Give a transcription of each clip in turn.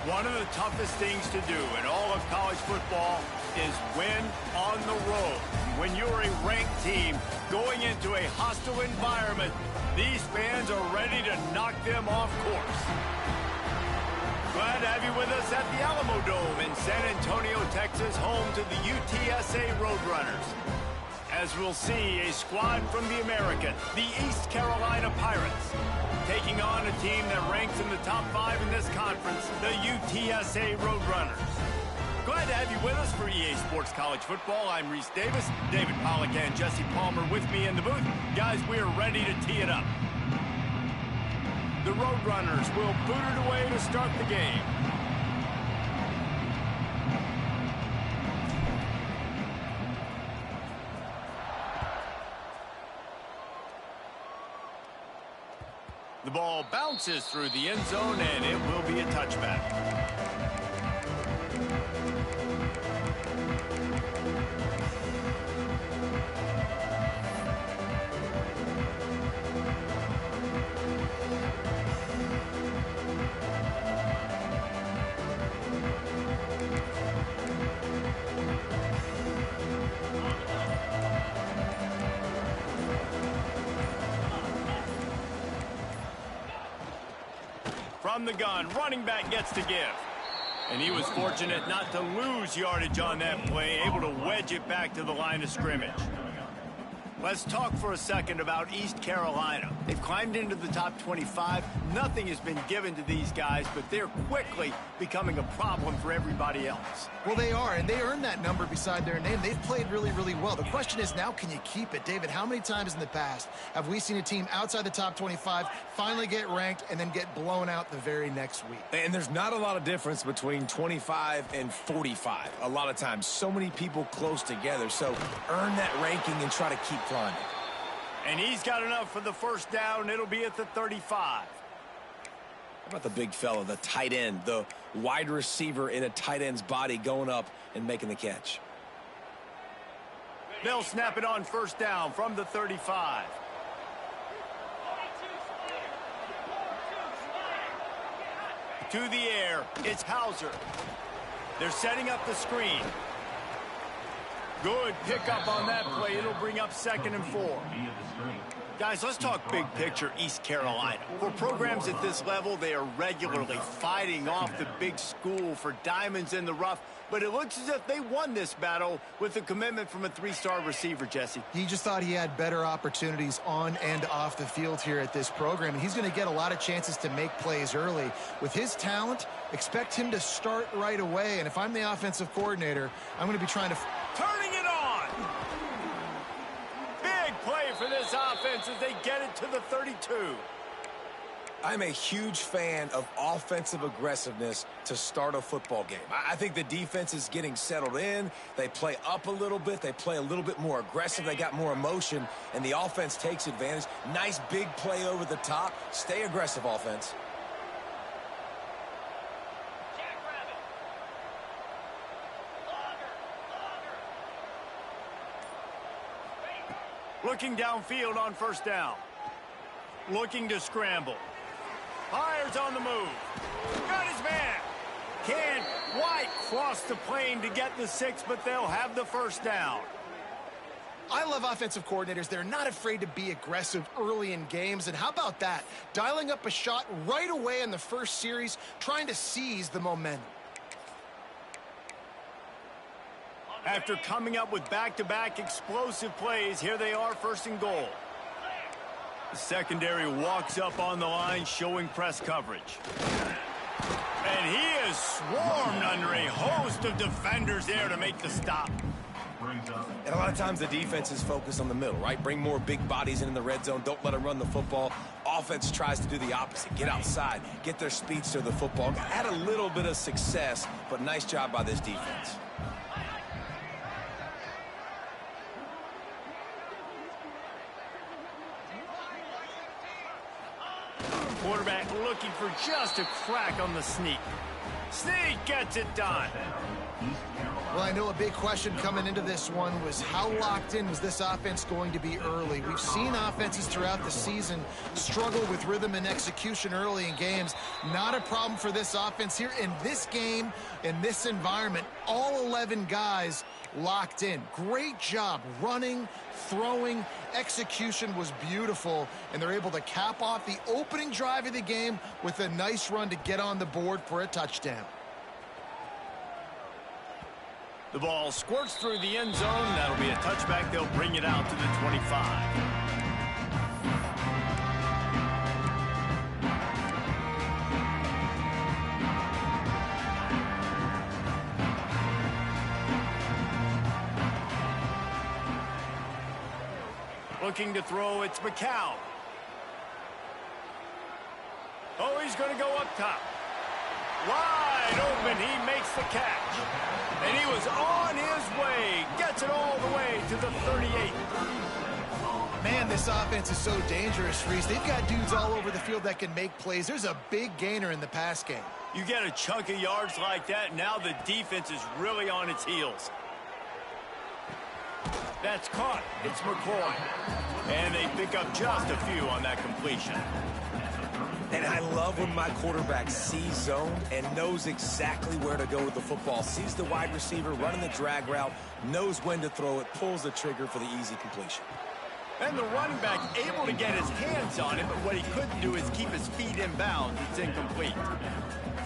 One of the toughest things to do in all of college football is win on the road. When you're a ranked team going into a hostile environment, these fans are ready to knock them off course. Glad to have you with us at the Alamo Dome in San Antonio, Texas, home to the UTSA Roadrunners. As we'll see, a squad from the American, the East Carolina Pirates, taking on a team that ranks in the top 5 in this conference, the UTSA Roadrunners. Glad to have you with us for EA Sports College Football. I'm Reese Davis, David Pollack and Jesse Palmer with me in the booth. Guys, we are ready to tee it up. The Roadrunners will boot it away to start the game. The ball bounces through the end zone, and it will be a touchback. From the gun, running back gets to give. And he was fortunate not to lose yardage on that play, able to wedge it back to the line of scrimmage. Let's talk for a second about East Carolina. They've climbed into the top 25. Nothing has been given to these guys, but they're quickly becoming a problem for everybody else. Well, they are, and they earned that number beside their name. They've played really, really well. The question is now, can you keep it? David, how many times in the past have we seen a team outside the top 25 finally get ranked and then get blown out the very next week? And there's not a lot of difference between 25 and 45. A lot of times, so many people close together. So earn that ranking and try to keep climbing. And he's got enough for the first down. It'll be at the 35. How about the big fella, the tight end, the wide receiver in a tight end's body going up and making the catch? They'll snap it on first down from the 35. To the air, it's Hauser. They're setting up the screen. Good pickup on that play. It'll bring up 2nd and 4. Guys, let's talk big picture East Carolina. For programs at this level, they are regularly fighting off the big school for diamonds in the rough. But it looks as if they won this battle with a commitment from a 3-star receiver, Jesse. He just thought he had better opportunities on and off the field here at this program. And he's going to get a lot of chances to make plays early. With his talent, expect him to start right away. And if I'm the offensive coordinator, I'm going to be trying to... Turning it on! Big play for this offense as they get it to the 32. I'm a huge fan of offensive aggressiveness to start a football game. I think the defense is getting settled in. They play up a little bit. They play a little bit more aggressive. They got more emotion, and the offense takes advantage. Nice big play over the top. Stay aggressive, offense. Looking downfield on first down. Looking to scramble. Fires on the move. Got his man. Can White cross the plane to get the 6, but they'll have the first down. I love offensive coordinators. They're not afraid to be aggressive early in games. And how about that? Dialing up a shot right away in the first series, trying to seize the momentum. After coming up with back-to-back explosive plays, here they are, 1st and goal. The secondary walks up on the line, showing press coverage. And he is swarmed under a host of defenders there to make the stop. And a lot of times the defense is focused on the middle, right? Bring more big bodies in the red zone. Don't let them run the football. Offense tries to do the opposite. Get outside. Get their speeds to the football. Had a little bit of success, but nice job by this defense. Quarterback looking for just a crack on the sneak. Sneak gets it done. Well, I know a big question coming into this one was how locked in was this offense going to be early? We've seen offenses throughout the season struggle with rhythm and execution early in games. Not a problem for this offense here in this game, in this environment. All 11 guys locked in. Great job running, throwing. Execution was beautiful, and they're able to cap off the opening drive of the game with a nice run to get on the board for a touchdown. The ball squirts through the end zone. That'll be a touchback. They'll bring it out to the 25. Looking to throw, it's McCown. Oh, he's going to go up top. Wide open, he makes the catch. And he was on his way. Gets it all the way to the 38. Man, this offense is so dangerous, Reese. They've got dudes all over the field that can make plays. There's a big gainer in the pass game. You get a chunk of yards like that, now the defense is really on its heels. That's caught. It's McCoy. And they pick up just a few on that completion. And I love when my quarterback sees zone and knows exactly where to go with the football. Sees the wide receiver running the drag route, knows when to throw it, pulls the trigger for the easy completion. And the running back able to get his hands on it, but what he couldn't do is keep his feet in bounds. It's incomplete.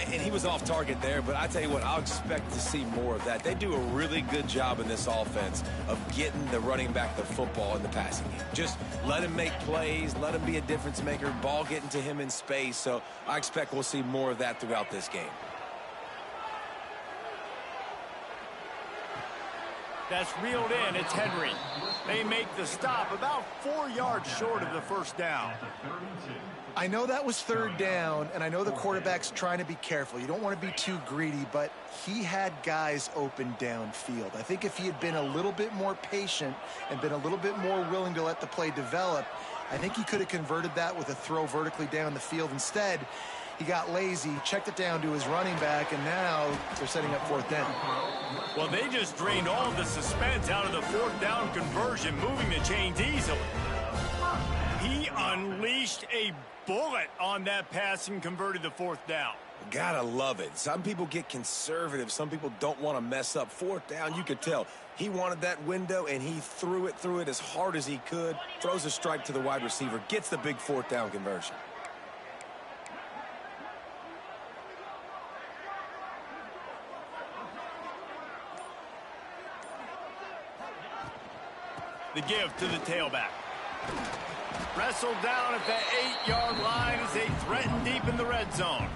And he was off target there, but I tell you what, I'll expect to see more of that. They do a really good job in this offense of getting the running back the football in the passing game. Just let him make plays, let him be a difference maker, ball getting to him in space. So I expect we'll see more of that throughout this game. That's reeled in. It's Henry. They make the stop about 4 yards short of the first down. I know that was third down, and I know the quarterback's trying to be careful. You don't want to be too greedy, but he had guys open downfield. I think if he had been a little bit more patient and been a little bit more willing to let the play develop, I think he could have converted that with a throw vertically down the field. Instead, he got lazy, checked it down to his running back, and now they're setting up fourth down. Well, they just drained all the suspense out of the fourth down conversion, moving the chains easily. He unleashed a bullet on that pass and converted the fourth down. Gotta love it. Some people get conservative. Some people don't want to mess up. Fourth down, you could tell. He wanted that window, and he threw it as hard as he could. Throws a strike to the wide receiver. Gets the big fourth down conversion. The give to the tailback. Wrestled down at the 8-yard line as they threaten deep in the red zone.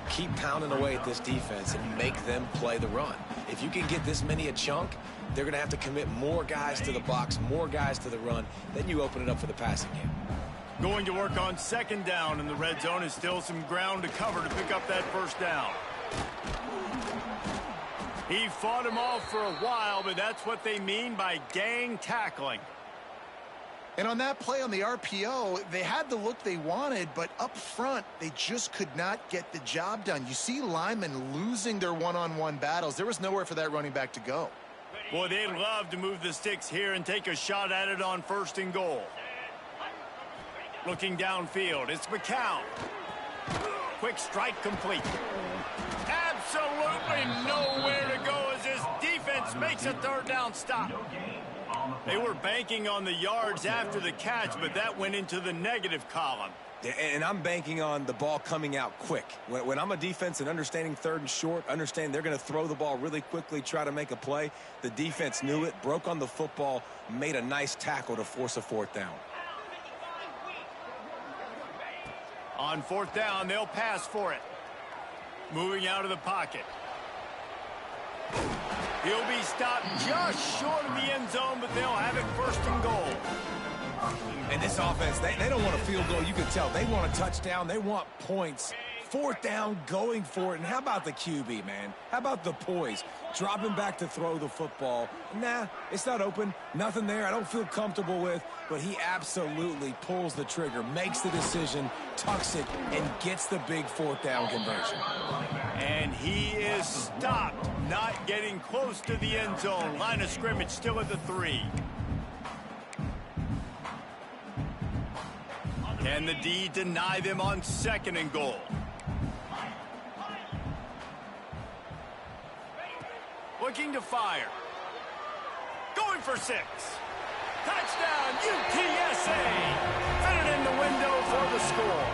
Keep pounding away at this defense and make them play the run. If you can get this many a chunk, they're going to have to commit more guys to the box, more guys to the run. Then you open it up for the passing game. Going to work on second down in the red zone is still some ground to cover to pick up that first down. He fought him off for a while, but that's what they mean by gang tackling. And on that play on the RPO, they had the look they wanted, but up front, they just could not get the job done. You see linemen losing their one-on-one battles. There was nowhere for that running back to go. Boy, they'd love to move the sticks here and take a shot at it on first and goal. Looking downfield, it's McCown. Quick strike complete. Absolutely nowhere to go as this defense makes a third down stop. They were banking on the yards after the catch, but that went into the negative column. And I'm banking on the ball coming out quick. When I'm a defense and understanding third and short, understand they're going to throw the ball really quickly, try to make a play. The defense knew it, broke on the football, made a nice tackle to force a fourth down. On fourth down, they'll pass for it. Moving out of the pocket. He'll be stopped just short of the end zone, but they'll have it first and goal. And this offense, they don't want a field goal. You can tell they want a touchdown. They want points. Fourth down, going for it. And how about the QB, man? How about the poise? Dropping back to throw the football. Nah, it's not open. Nothing there I don't feel comfortable with. But he absolutely pulls the trigger, makes the decision, tucks it, and gets the big fourth down conversion. And he is stopped not getting close to the end zone. Line of scrimmage still at the 3. Can the D deny them on 2nd and goal? Looking to fire. Going for 6. Touchdown, UTSA! Fit it in the window for the score.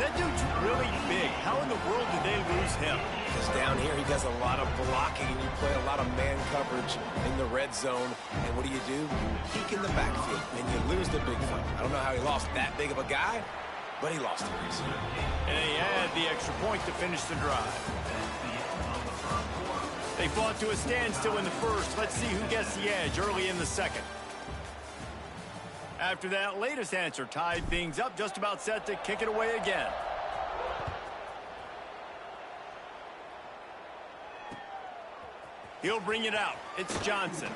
That dude's really big. How in the world did they lose him? Because down here he does a lot of blocking, and you play a lot of man coverage in the red zone. And what do? You peek in the backfield, and you lose the big fight. I don't know how he lost that big of a guy, but he lost it. And they had the extra point to finish the drive. They fought to a standstill in the first. Let's see who gets the edge early in the second. After that latest answer tied things up, just about set to kick it away again. He'll bring it out. It's Johnson.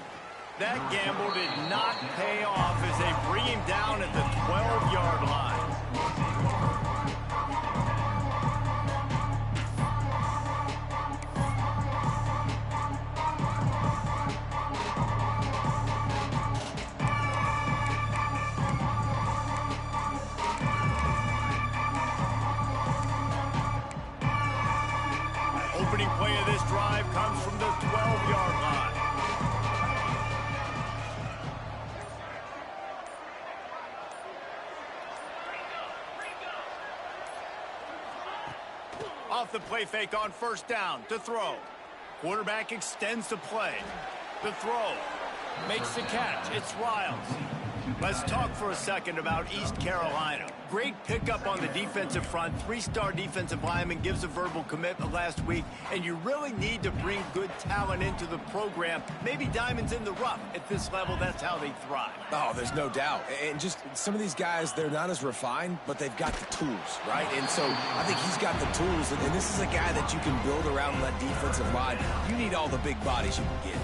That gamble did not pay off as they bring him down at the 12-yard line. Opening play of this drive comes from the 12-yard line. Off the play fake on 1st down to throw. Quarterback extends the play. The throw. Makes the catch. It's Riles. Let's talk for a second about East Carolina. Great pickup on the defensive front. 3-star defensive lineman gives a verbal commitment last week, and you really need to bring good talent into the program. Maybe diamonds in the rough. At this level, that's how they thrive. Oh, there's no doubt. And just some of these guys, they're not as refined, but they've got the tools, right? And so I think he's got the tools, and this is a guy that you can build around that defensive line. You need all the big bodies you can get.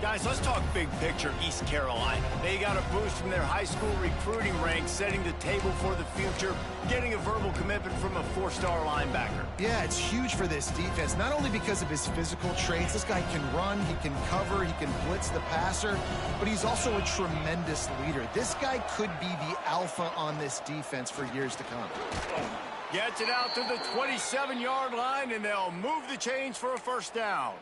Guys, let's talk big picture East Carolina. They got a boost from their high school recruiting ranks, setting the table for the future, getting a verbal commitment from a 4-star linebacker. Yeah, it's huge for this defense, not only because of his physical traits. This guy can run, he can cover, he can blitz the passer, but he's also a tremendous leader. This guy could be the alpha on this defense for years to come. Gets it out to the 27-yard line, and they'll move the chains for a 1st down.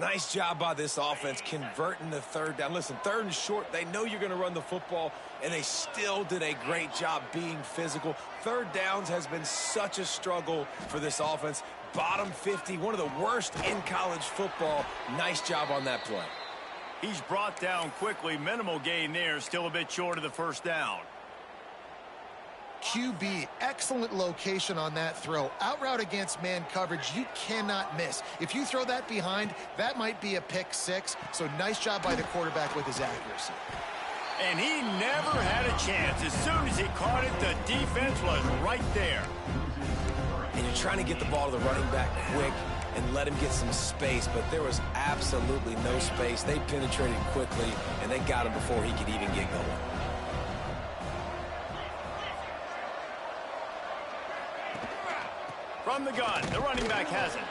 Nice job by this offense converting the 3rd down. Listen, 3rd and short, they know you're going to run the football, and they still did a great job being physical. 3rd downs has been such a struggle for this offense. Bottom 50, one of the worst in college football. Nice job on that play. He's brought down quickly. Minimal gain there, still a bit short of the 1st down. QB, excellent location on that throw. Out route against man coverage, you cannot miss. If you throw that behind, that might be a pick 6. So nice job by the quarterback with his accuracy. And he never had a chance. As soon as he caught it, the defense was right there. And you're trying to get the ball to the running back quick and let him get some space, but there was absolutely no space. They penetrated quickly, and they got him before he could even get going. From the gun, the running back has it.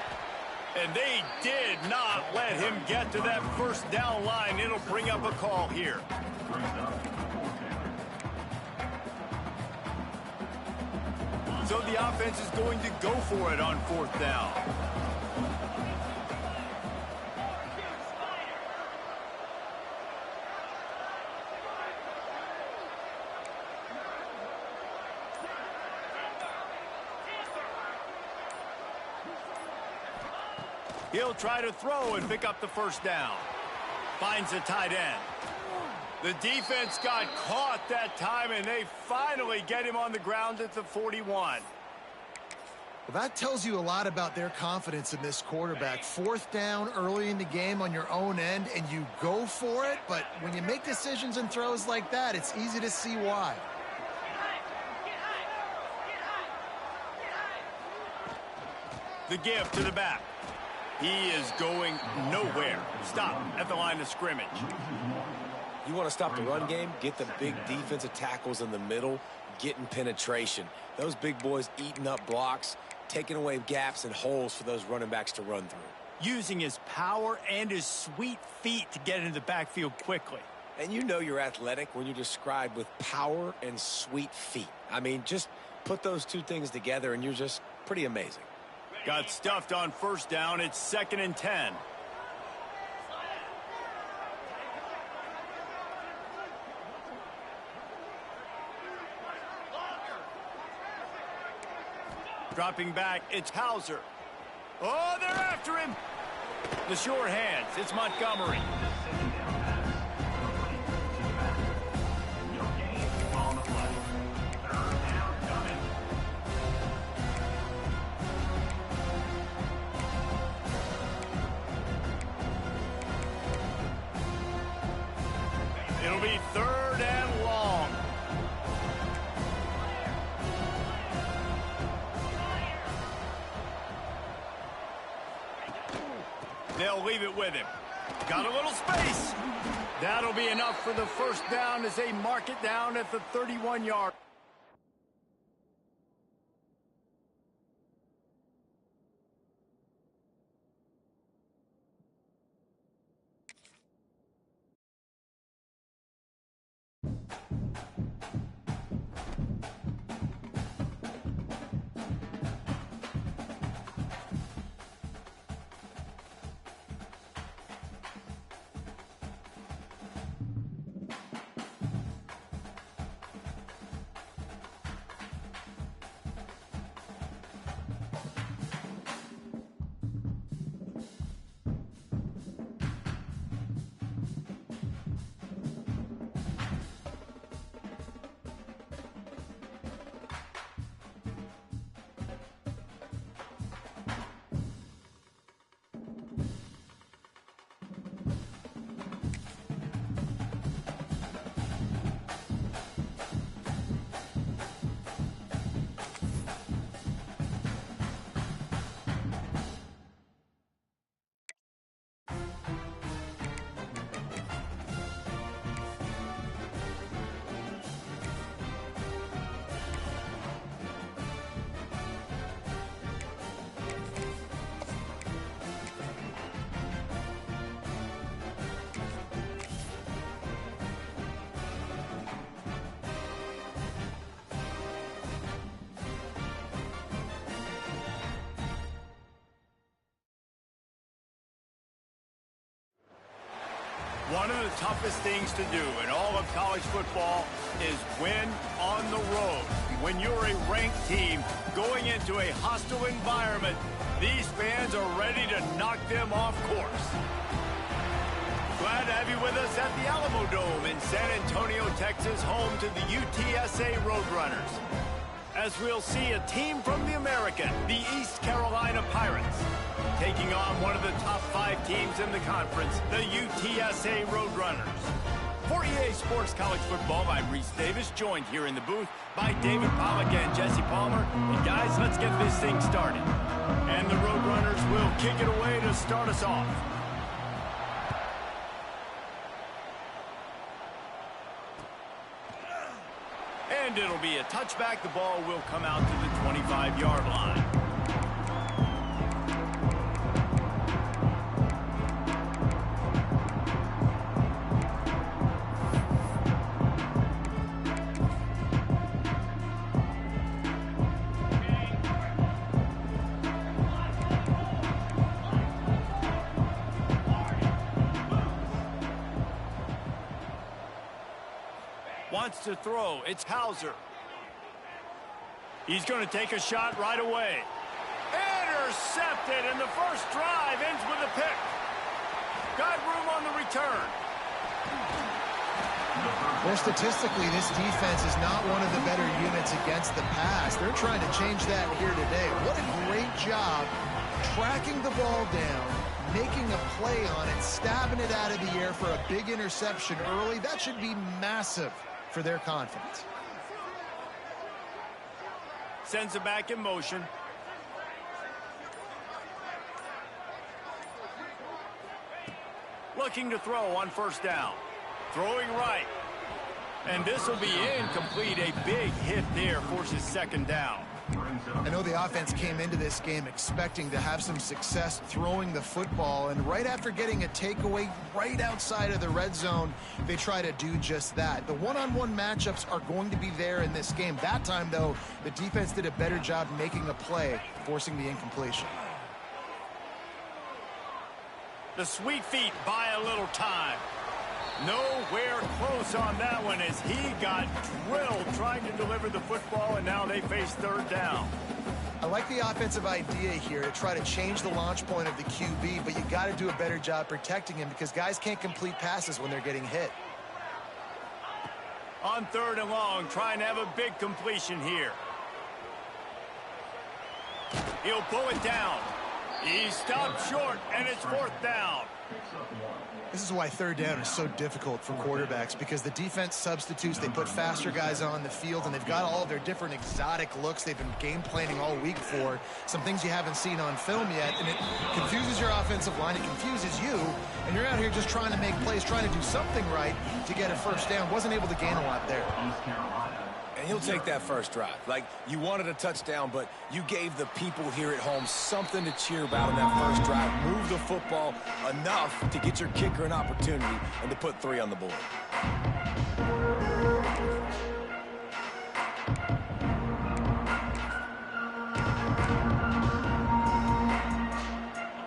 And they did not let him get to that 1st down line. It'll bring up a call here. So the offense is going to go for it on 4th down. He'll try to throw and pick up the 1st down. Finds the tight end. The defense got caught that time, and they finally get him on the ground at the 41. Well, that tells you a lot about their confidence in this quarterback. 4th down early in the game on your own end, and you go for it. But when you make decisions and throws like that, it's easy to see why. The give to the back. He is going nowhere. Stop at the line of scrimmage. You want to stop the run game? Get the big defensive tackles in the middle, getting penetration. Those big boys eating up blocks. taking away gaps and holes for those running backs to run through. Using his power and his sweet feet to get into the backfield quickly. And you know you're athletic when you're described with power and sweet feet. I mean, just put those two things together and you're just pretty amazing. Got stuffed on first down. It's 2nd and 10. Dropping back, it's Hauser. Oh, they're after him. The short hands, it's Montgomery. It'll be 3rd and long. They'll leave it with him. Got a little space. That'll be enough for the first down as they mark it down at the 31-yard. One of the toughest things to do in all of college football is win on the road. When you're a ranked team going into a hostile environment, these fans are ready to knock them off course. Glad to have you with us at the Alamo Dome in San Antonio, Texas, home to the UTSA Roadrunners. As we'll see a team from the American, the East Carolina Pirates, taking on one of the top 5 teams in the conference, the UTSA Roadrunners. For EA Sports College Football, I'm Reese Davis, joined here in the booth by David Pollack and Jesse Palmer. And guys, let's get this thing started. And the Roadrunners will kick it away to start us off. And it'll be a touchback. The ball will come out to the 25-yard line. Wants to throw. It's Hauser. He's going to take a shot right away. Intercepted, and the first drive ends with a pick. Got room on the return. Well, statistically, this defense is not one of the better units against the pass. They're trying to change that here today. What a great job tracking the ball down, making a play on it, stabbing it out of the air for a big interception early. That should be massive for their confidence. Sends it back in motion. Looking to throw on first down. Throwing right. And this will be incomplete. A big hit there forces second down. I know the offense came into this game expecting to have some success throwing the football, and right after getting a takeaway right outside of the red zone, they try to do just that. The one-on-one matchups are going to be there in this game. That time, though, the defense did a better job making a play, forcing the incompletion. The sweet feet buy a little time. Nowhere close on that one as he got drilled trying to deliver the football, and now they face third down. I like the offensive idea here to try to change the launch point of the QB, but you got to do a better job protecting him because guys can't complete passes when they're getting hit. On third and long, trying to have a big completion here. He'll pull it down. He stopped short, and it's fourth down. This is why third down is so difficult for quarterbacks, because the defense substitutes. They put faster guys on the field, and they've got all of their different exotic looks they've been game planning all week for, some things you haven't seen on film yet, and it confuses your offensive line. It confuses you, and you're out here just trying to make plays, trying to do something right to get a first down. Wasn't able to gain a lot there. And he'll take that first drive. Like, you wanted a touchdown, but you gave the people here at home something to cheer about in that first drive. Move the football enough to get your kicker an opportunity and to put 3 on the board.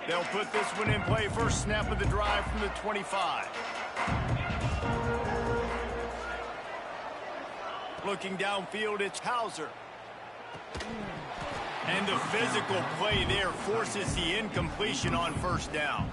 They'll put this one in play. First snap of the drive from the 25. Looking downfield, it's Hauser. And the physical play there forces the incompletion on first down.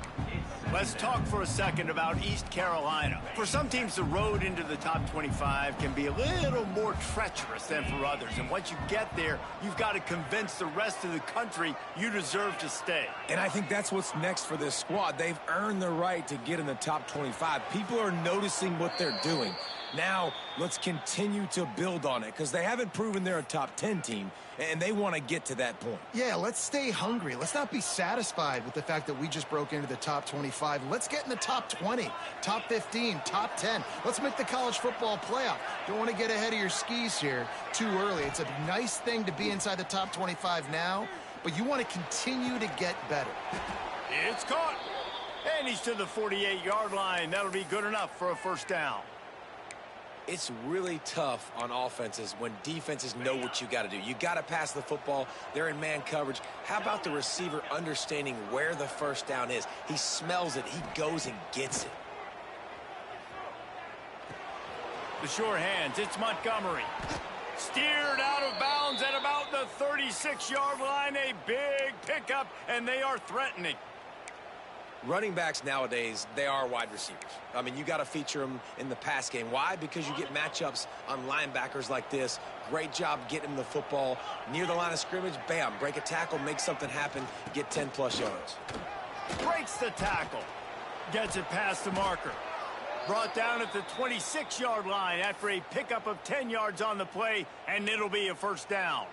Let's talk for a second about East Carolina. For some teams, the road into the top 25 can be a little more treacherous than for others. And once you get there, you've got to convince the rest of the country you deserve to stay. And I think that's what's next for this squad. They've earned the right to get in the top 25. People are noticing what they're doing. Now, let's continue to build on it because they haven't proven they're a top 10 team, and they want to get to that point. Yeah, let's stay hungry. Let's not be satisfied with the fact that we just broke into the top 25. Let's get in the top 20, top 15, top 10. Let's make the college football playoff. Don't want to get ahead of your skis here too early. It's a nice thing to be inside the top 25 now, but you want to continue to get better. It's caught. And he's to the 48-yard line. That'll be good enough for a first down. It's really tough on offenses when defenses know what you got to do. You got to pass the football. They're in man coverage. How about the receiver understanding where the first down is? He smells it. He goes and gets it. The sure hands. It's Montgomery. Steered out of bounds at about the 36-yard line. A big pickup, and they are threatening. Running backs nowadays, they are wide receivers. I mean, you got to feature them in the pass game. Why? Because you get matchups on linebackers like this. Great job getting the football near the line of scrimmage. Bam, break a tackle, make something happen, get 10-plus yards. Breaks the tackle. Gets it past the marker. Brought down at the 26-yard line after a pickup of 10 yards on the play, and it'll be a first down.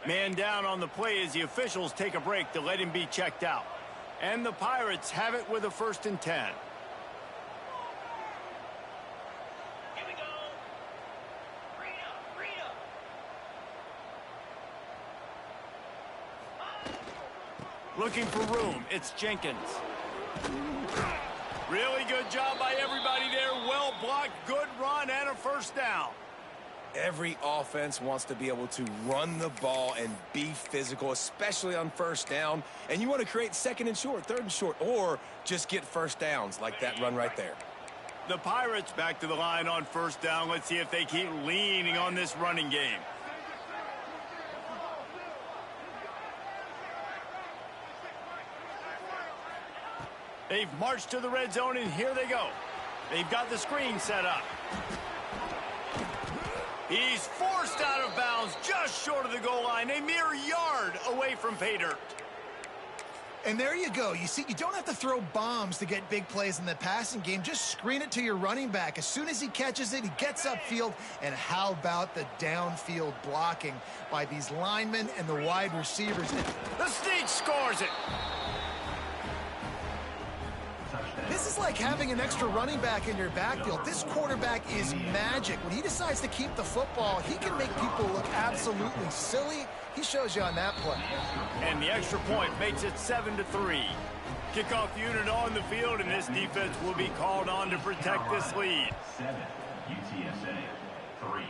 Man down on the play as the officials take a break to let him be checked out. And the Pirates have it with a 1st and 10. Here we go. Freedom. Looking for room. It's Jenkins. Really good job by everybody there. Well blocked, good run, and a first down. Every offense wants to be able to run the ball and be physical, especially on first down. And you want to create 2nd and short, 3rd and short, or just get first downs like that run right there. The Pirates back to the line on first down. Let's see if they keep leaning on this running game. They've marched to the red zone, and here they go. They've got the screen set up. He's forced out of bounds just short of the goal line, a mere yard away from pay dirt. And there you go. You see, you don't have to throw bombs to get big plays in the passing game. Just screen it to your running back. As soon as he catches it, he gets upfield. And how about the downfield blocking by these linemen and the wide receivers? The Sneak scores it. This is like like having an extra running back in your backfield. This quarterback is magic. When he decides to keep the football, he can make people look absolutely silly. He shows you on that play. And the extra point makes it 7-3. Kickoff unit on the field, and this defense will be called on to protect this lead. 7, UTSA 3.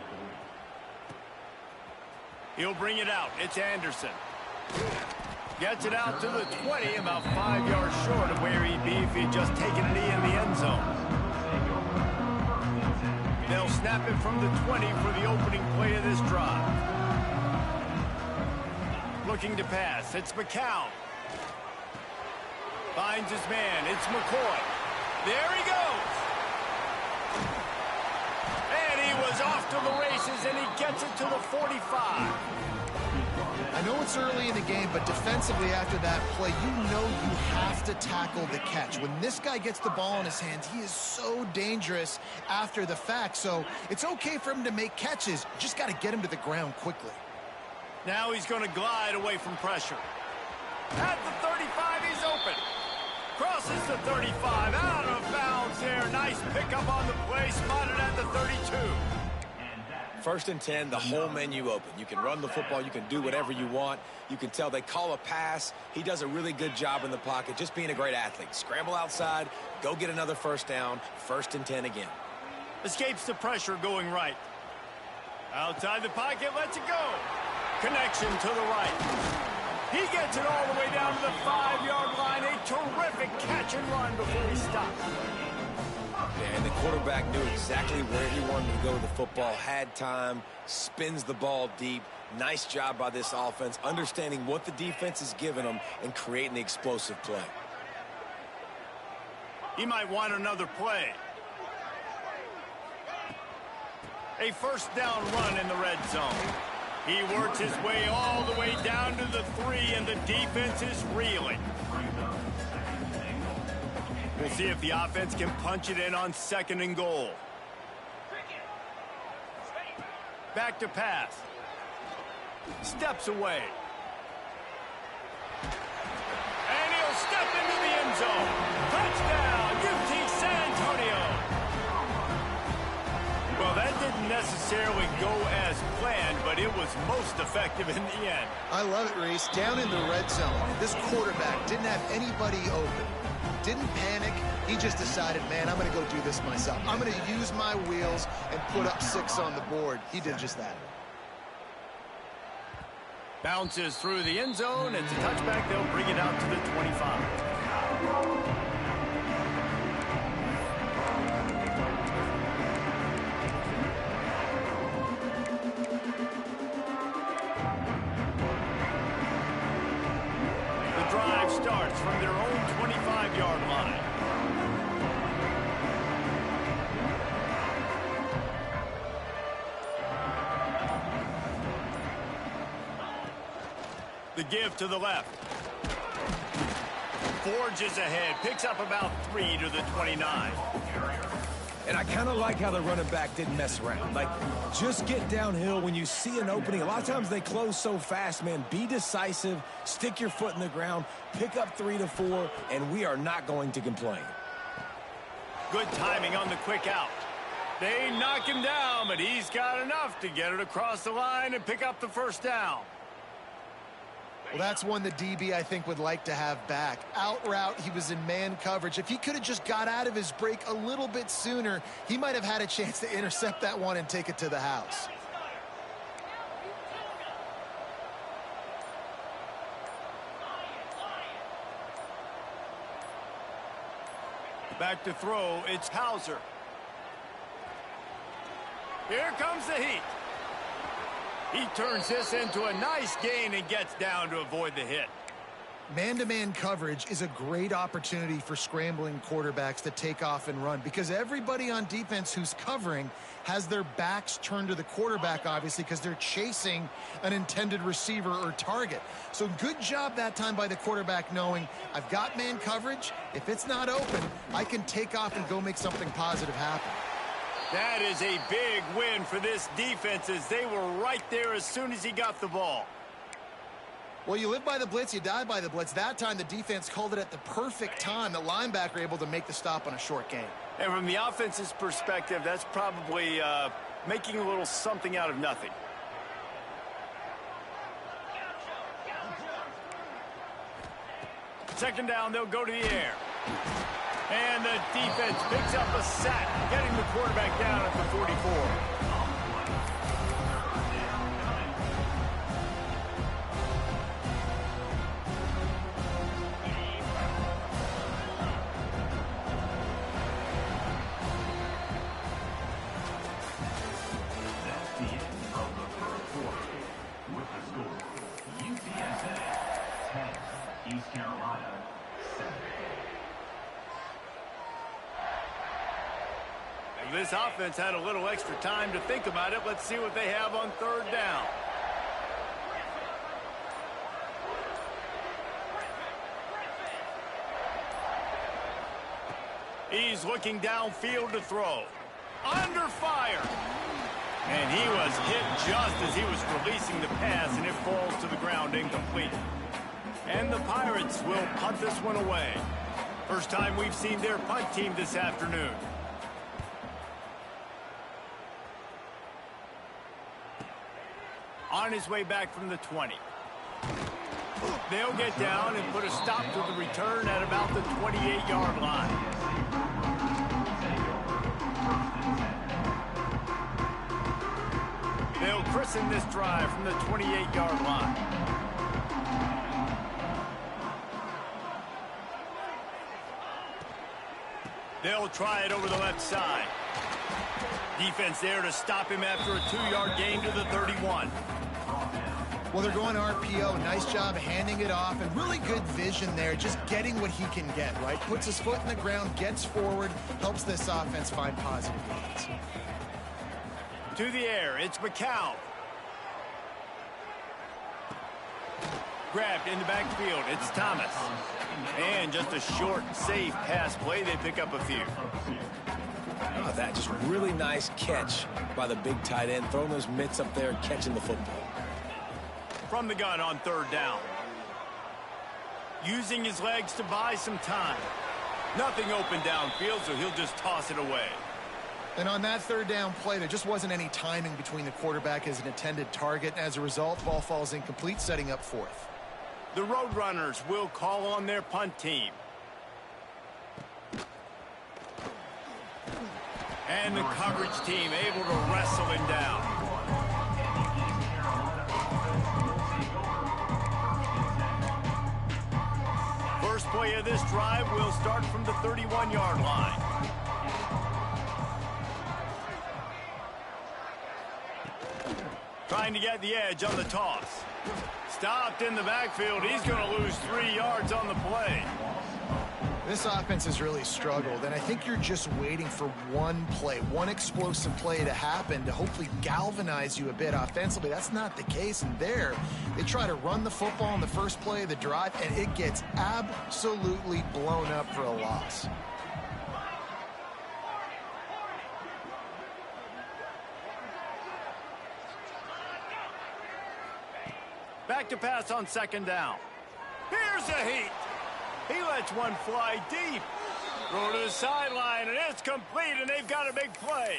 He'll bring it out. It's Anderson. Gets it out to the 20, about 5 yards short of where he'd be if he'd just taken a knee in the end zone. They'll snap it from the 20 for the opening play of this drive. Looking to pass. It's McCown. Finds his man. It's McCoy. There he goes. And he was off to the races, and he gets it to the 45. I know it's early in the game, but defensively after that play, you know you have to tackle the catch. When this guy gets the ball in his hands, he is so dangerous after the fact. So it's okay for him to make catches. Just got to get him to the ground quickly. Now he's going to glide away from pressure. At the 35, he's open. Crosses the 35, out of bounds there. Nice pickup on the play, spotted at the 32. 1st and 10, the whole menu open. You can run the football. You can do whatever you want. You can tell they call a pass. He does a really good job in the pocket, just being a great athlete. Scramble outside, go get another 1st down, 1st and 10 again. Escapes the pressure going right. Outside the pocket, lets it go. Connection to the right. He gets it all the way down to the 5-yard line. A terrific catch and run before he stops. And the quarterback knew exactly where he wanted to go with the football, had time, spins the ball deep. Nice job by this offense, understanding what the defense is giving them and creating the explosive play. He might want another play. A 1st down run in the red zone. He works his way all the way down to the 3, and the defense is reeling. We'll see if the offense can punch it in on 2nd and goal. Back to pass. Steps away. And he'll step into the end zone. Touchdown, UT San Antonio. Well, that didn't necessarily go as planned, but it was most effective in the end. I love it, Reese. Down in the red zone, this quarterback didn't have anybody open. Didn't panic. He just decided, man, I'm going to go do this myself. I'm going to use my wheels and put up 6 on the board. He did just that. Bounces through the end zone. It's a touchback. They'll bring it out to the 25. Starts from their own 25-yard line. The give to the left. Forges ahead, picks up about 3 to the 29. And I kind of like how the running back didn't mess around. Like, just get downhill when you see an opening. A lot of times they close so fast, man. Be decisive, stick your foot in the ground, pick up 3 to 4, and we are not going to complain. Good timing on the quick out. They knock him down, but he's got enough to get it across the line and pick up the 1st down. Well, that's one the DB, I think, would like to have back. Out route, he was in man coverage. If he could have just got out of his break a little bit sooner, he might have had a chance to intercept that one and take it to the house. Back to throw, it's Hauser. Here comes the heat. He turns this into a nice gain and gets down to avoid the hit. Man-to-man coverage is a great opportunity for scrambling quarterbacks to take off and run because everybody on defense who's covering has their backs turned to the quarterback, obviously, because they're chasing an intended receiver or target. So good job that time by the quarterback knowing I've got man coverage. If it's not open, I can take off and go make something positive happen. That is a big win for this defense as they were right there as soon as he got the ball. Well, you live by the blitz, you die by the blitz. That time, the defense called it at the perfect time. The linebacker able to make the stop on a short gain. And from the offense's perspective, that's probably making a little something out of nothing. Second down, they'll go to the air. And the defense picks up a sack, getting the quarterback down at the 44. East Carolina, 7. This offense had a little extra time to think about it. Let's see what they have on third down. He's looking downfield to throw. Under fire. And he was hit just as he was releasing the pass, and it falls to the ground incomplete. And the Pirates will punt this one away. First time we've seen their punt team this afternoon. On his way back from the 20. They'll get down and put a stop to the return at about the 28-yard line. They'll christen this drive from the 28-yard line. They'll try it over the left side. Defense there to stop him after a 2-yard gain to the 31. Well, they're going RPO. Nice job handing it off, and really good vision there, just getting what he can get, right? Puts his foot in the ground, gets forward, helps this offense find positive gains. To the air, it's McCown. Grabbed in the backfield, it's Thomas. And just a short, safe pass play. They pick up a few. Oh, that just really nice catch by the big tight end. Throwing those mitts up there and catching the football. From the gun on third down. Using his legs to buy some time. Nothing open downfield, so he'll just toss it away. And on that third down play, there just wasn't any timing between the quarterback as an intended target. As a result, ball falls incomplete, setting up fourth. The Roadrunners will call on their punt team. And the coverage team able to wrestle him down. First play of this drive will start from the 31-yard line. Trying to get the edge on the toss. Stopped in the backfield. He's going to lose 3 yards on the play. This offense has really struggled, and I think you're just waiting for one play, one explosive play to happen to hopefully galvanize you a bit offensively. That's not the case, and there, they try to run the football in the first play of the drive, and it gets absolutely blown up for a loss. Back to pass on second down. Here's a heat. He lets one fly deep. Throw to the sideline, and it's complete, and they've got a big play.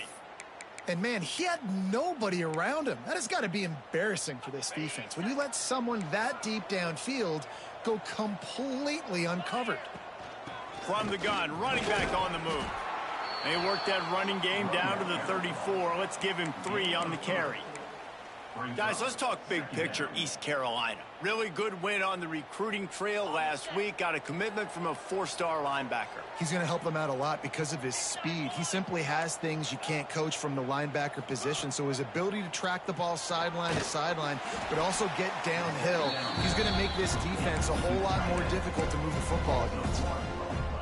And, man, he had nobody around him. That has got to be embarrassing for this defense. When you let someone that deep downfield go completely uncovered. From the gun, running back on the move. They worked that running game down to the 34. Let's give him 3 on the carry. Guys, let's talk big picture East Carolina. Really good win on the recruiting trail last week. Got a commitment from a 4-star linebacker. He's going to help them out a lot because of his speed. He simply has things you can't coach from the linebacker position. So his ability to track the ball sideline to sideline, but also get downhill, he's going to make this defense a whole lot more difficult to move the football against.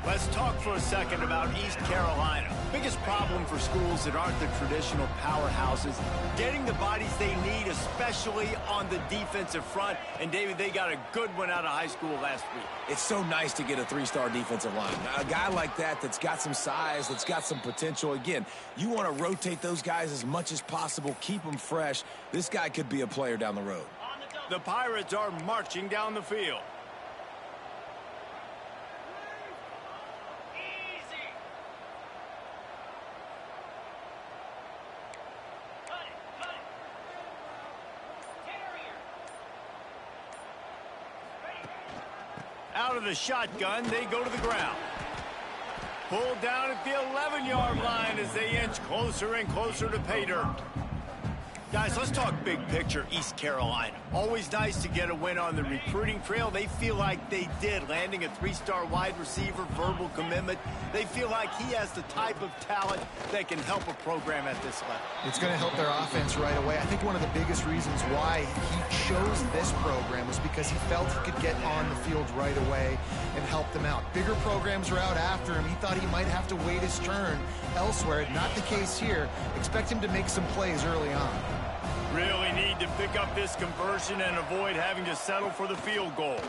Let's talk for a second about East Carolina. Biggest problem for schools that aren't the traditional powerhouses, getting the bodies they need, especially on the defensive front. And, David, they got a good one out of high school last week. It's so nice to get a 3-star defensive line. A guy like that's got some size, that's got some potential. Again, you want to rotate those guys as much as possible, keep them fresh. This guy could be a player down the road. The Pirates are marching down the field. Out of the shotgun, they go to the ground. Pulled down at the 11-yard line as they inch closer and closer to pay dirt. Guys, let's talk big picture East Carolina. Always nice to get a win on the recruiting trail. They feel like they did, landing a 3-star wide receiver, verbal commitment. They feel like he has the type of talent that can help a program at this level. It's going to help their offense right away. I think one of the biggest reasons why he chose this program was because he felt he could get on the field right away and help them out. Bigger programs are out after him. He thought he might have to wait his turn elsewhere. Not the case here. Expect him to make some plays early on. Really need to pick up this conversion and avoid having to settle for the field goal.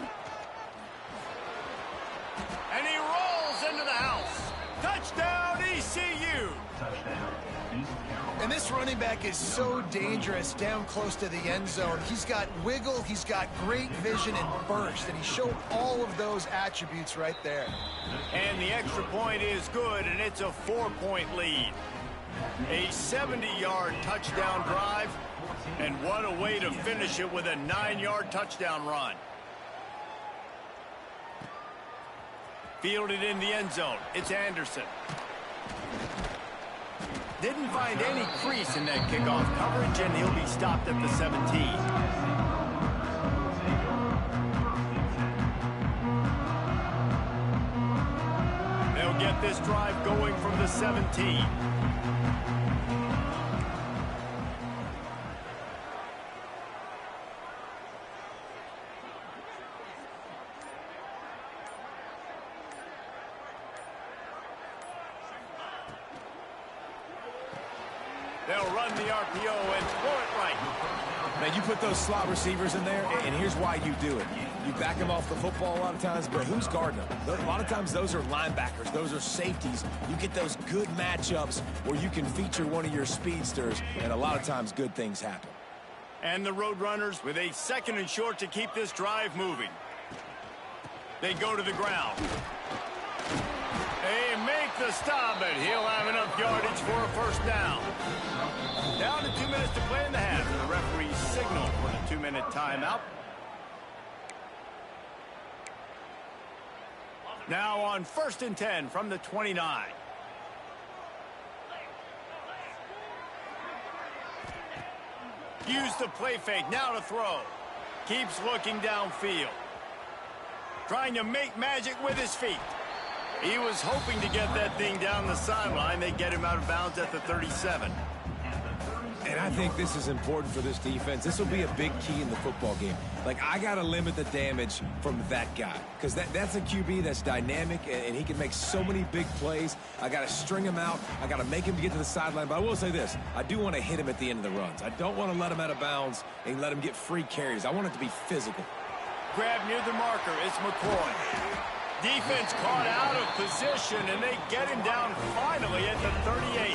And he rolls into the house. Touchdown, ECU. Touchdown, East Carolina. And this running back is so dangerous down close to the end zone. He's got wiggle, he's got great vision and burst, and he showed all of those attributes right there. And the extra point is good, and it's a 4-point lead. A 70-yard touchdown drive, and what a way to finish it with a 9-yard touchdown run. Fielded in the end zone. It's Anderson. Didn't find any crease in that kickoff coverage, and he'll be stopped at the 17. They'll get this drive going from the 17. They'll run the RPO and throw it right. Now, you put those slot receivers in there, and here's why you do it. You back them off the football a lot of times, but who's guarding them? A lot of times those are linebackers. Those are safeties. You get those good matchups where you can feature one of your speedsters, and a lot of times good things happen. And the Roadrunners with a 2nd and short to keep this drive moving. They go to the ground. They make the stop, but he'll have enough yardage for a first down. Down to 2 minutes to play in the half. The referee signaled for the 2-minute timeout. Now on 1st and 10 from the 29. Use the play fake, now to throw. Keeps looking downfield. Trying to make magic with his feet. He was hoping to get that thing down the sideline. They get him out of bounds at the 37. And I think this is important for this defense. This will be a big key in the football game. Like, I got to limit the damage from that guy. Because that's a QB that's dynamic, and he can make so many big plays. I got to string him out. I got to make him get to the sideline. But I will say this. I do want to hit him at the end of the runs. I don't want to let him out of bounds and let him get free carries. I want it to be physical. Grab near the marker. It's McCoy. Defense caught out of position, and they get him down finally at the 38.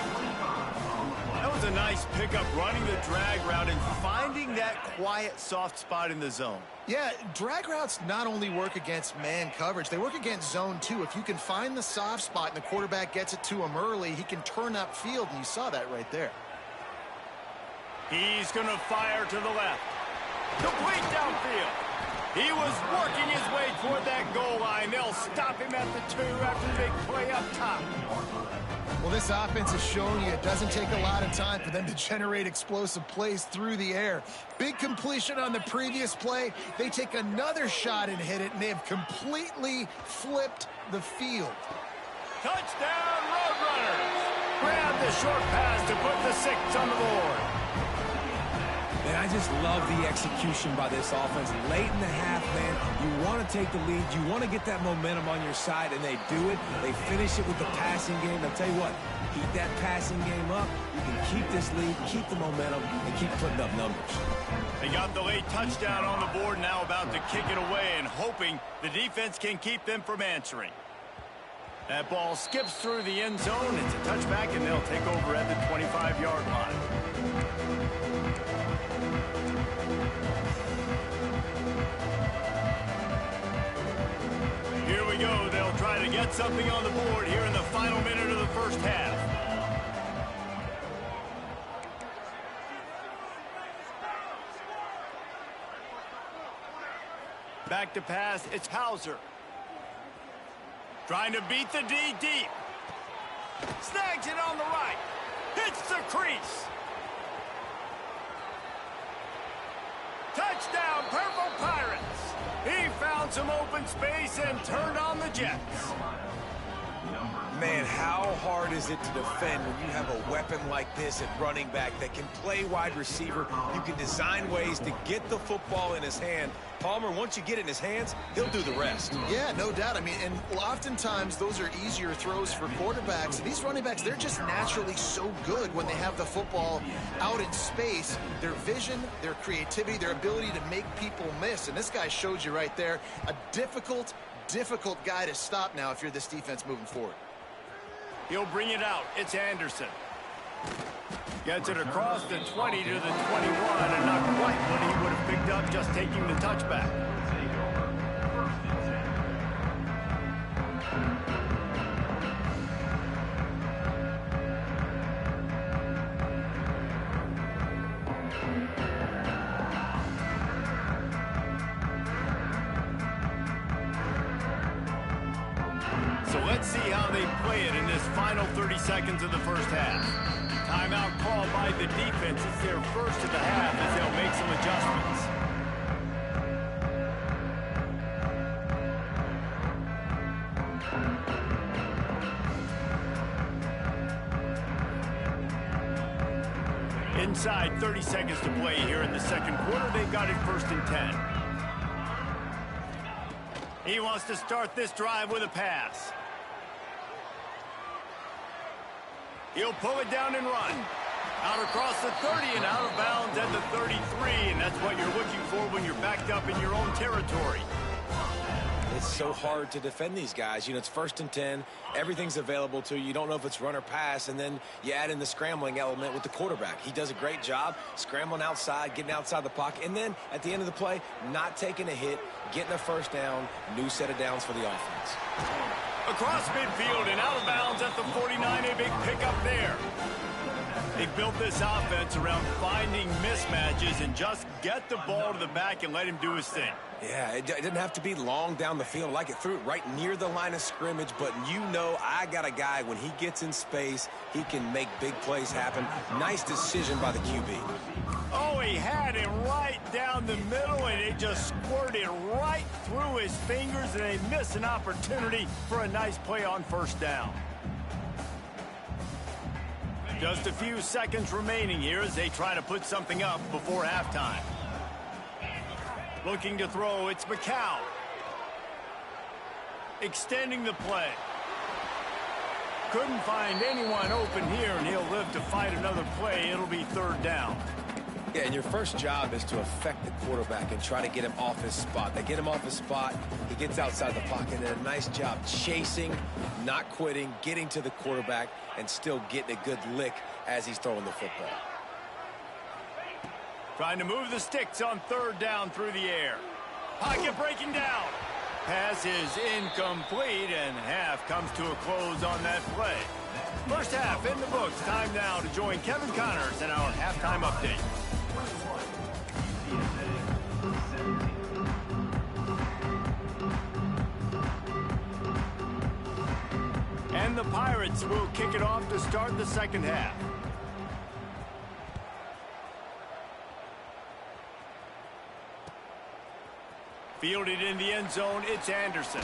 That was a nice pickup, running the drag route and finding that quiet, soft spot in the zone. Yeah, drag routes not only work against man coverage, they work against zone too. If you can find the soft spot and the quarterback gets it to him early, he can turn upfield, and you saw that right there. He's going to fire to the left. Complete downfield. He was working his way toward that goal line. They'll stop him at the 2 after the big play up top. Well, this offense has shown you it doesn't take a lot of time for them to generate explosive plays through the air. Big completion on the previous play. They take another shot and hit it, and they have completely flipped the field. Touchdown, Roadrunners! Grab the short pass to put the 6 on the board. And I just love the execution by this offense. Late in the half, man, you want to take the lead. You want to get that momentum on your side, and they do it. They finish it with the passing game. I'll tell you what, keep that passing game up. You can keep this lead, keep the momentum, and keep putting up numbers. They got the late touchdown on the board, now about to kick it away and hoping the defense can keep them from answering. That ball skips through the end zone. It's a touchback, and they'll take over at the 25-yard line. got something on the board here in the final minute of the first half. Back to pass, it's Hauser. Trying to beat the D deep. Snags it on the right. Hits the crease. Touchdown, Purple Pirates. He found some open space and turned on the Jets. Man, how hard is it to defend when you have a weapon like this at running back that can play wide receiver? You can design ways to get the football in his hand. Palmer, once you get it in his hands, he'll do the rest. Yeah, no doubt. I mean, and oftentimes those are easier throws for quarterbacks. These running backs, they're just naturally so good when they have the football out in space. Their vision, their creativity, their ability to make people miss. And this guy showed you right there, a difficult guy to stop now if you're this defense moving forward. He'll bring it out. It's Anderson. Gets it across the 20 to the 21, and not quite what he would have picked up just taking the touchback. So let's see how they play it in this final 30 seconds of the first half. Timeout called by the defense. It's their first of the half as they'll make some adjustments. Inside 30 seconds to play here in the second quarter. They've got it 1st and 10. He wants to start this drive with a pass. He'll pull it down and run. Out across the 30 and out of bounds at the 33, and that's what you're looking for when you're backed up in your own territory. It's so hard to defend these guys. You know, it's 1st and 10. Everything's available to you. You don't know if it's run or pass, and then you add in the scrambling element with the quarterback. He does a great job scrambling outside, getting outside the pocket, and then at the end of the play, not taking a hit, getting a first down, new set of downs for the offense. Across midfield and out of bounds at the 49, a big pickup there. They built this offense around finding mismatches and just get the ball to the back and let him do his thing. Yeah, it didn't have to be long down the field. Like it threw it right near the line of scrimmage, but you know I got a guy, when he gets in space, he can make big plays happen. Nice decision by the QB. Oh, he had it right down the middle, and it just squirted right through his fingers, and they miss an opportunity for a nice play on first down. Just a few seconds remaining here as they try to put something up before halftime. Looking to throw, it's McCown. Extending the play. Couldn't find anyone open here, and he'll live to fight another play. It'll be 3rd down. Yeah, and your first job is to affect the quarterback and try to get him off his spot. They get him off his spot, he gets outside the pocket, and a nice job chasing, not quitting, getting to the quarterback, and still getting a good lick as he's throwing the football. Trying to move the sticks on 3rd down through the air. Pocket breaking down. Pass is incomplete, and half comes to a close on that play. First half in the books. Time now to join Kevin Connors in our halftime update. And the Pirates will kick it off to start the second half. Fielded in the end zone, it's Anderson.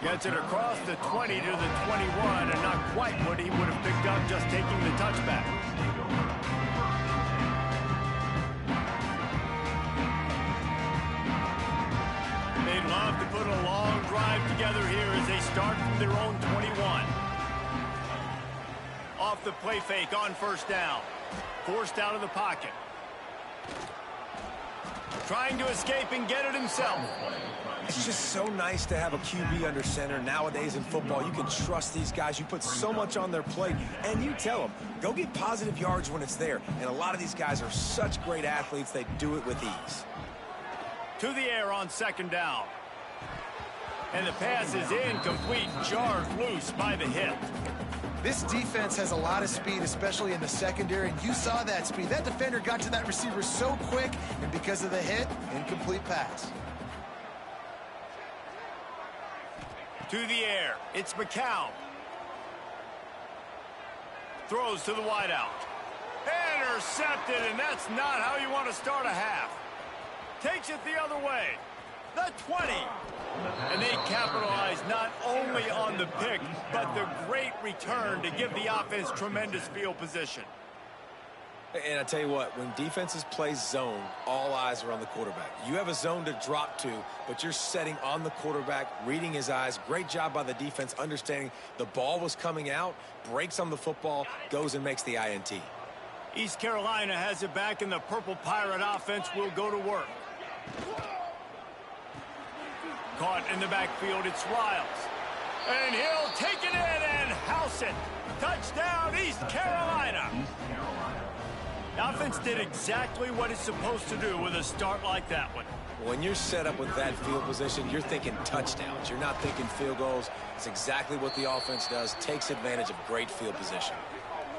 Gets it across the 20 to the 21, and not quite what he would have picked up just taking the touchback. They'd love to put a long drive together here as they start from their own 21. Off the play fake on first down. Forced out of the pocket. Trying to escape and get it himself. It's just so nice to have a QB under center. Nowadays in football, you can trust these guys. You put so much on their plate, and you tell them, go get positive yards when it's there. And a lot of these guys are such great athletes, they do it with ease. To the air on 2nd down. And the pass is incomplete, jarred loose by the hit. This defense has a lot of speed, especially in the secondary, and you saw that speed. That defender got to that receiver so quick, and because of the hit, incomplete pass. To the air, it's McCown. Throws to the wideout. Intercepted, and that's not how you want to start a half. Takes it the other way. The 20. And they capitalize not only on the pick, but the great return to give the offense tremendous field position. And I tell you what, when defenses play zone, all eyes are on the quarterback. You have a zone to drop to, but you're setting on the quarterback, reading his eyes. Great job by the defense, understanding the ball was coming out, breaks on the football, goes and makes the INT. East Carolina has it back, and the Purple Pirate offense will go to work. Caught in the backfield, it's Riles. And he'll take it in and house it. Touchdown, East Carolina. The offense did exactly what it's supposed to do with a start like that one. When you're set up with that field position, you're thinking touchdowns. You're not thinking field goals. It's exactly what the offense does, takes advantage of great field position.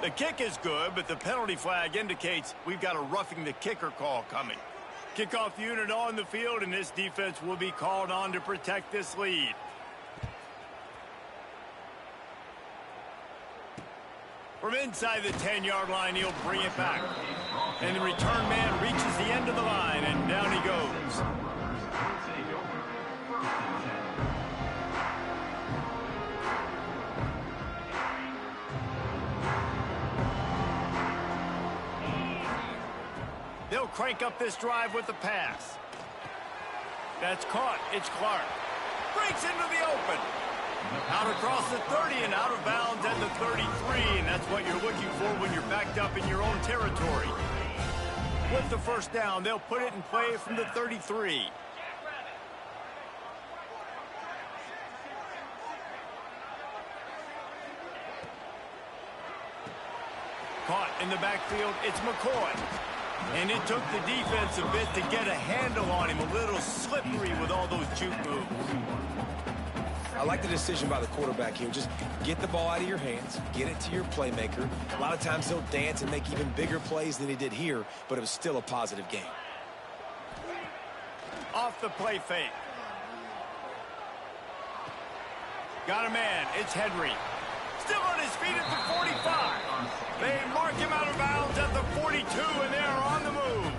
The kick is good, but the penalty flag indicates we've got a roughing the kicker call coming. Kickoff unit on the field, and this defense will be called on to protect this lead. From inside the 10-yard line, he'll bring it back. And the return man reaches the end of the line, and down he goes. They'll crank up this drive with the pass. That's caught. It's Clark. Breaks into the open. Out across the 30 and out of bounds at the 33, and that's what you're looking for when you're backed up in your own territory. With the first down, they'll put it in play from the 33. Caught in the backfield, it's McCoy. And it took the defense a bit to get a handle on him, a little slippery with all those juke moves. I like the decision by the quarterback here. Just get the ball out of your hands, get it to your playmaker. A lot of times he'll dance and make even bigger plays than he did here, but it was still a positive game. Off the play fake. Got a man. It's Henry. Still on his feet at the 45. They mark him out of bounds at the 42, and they're on the move.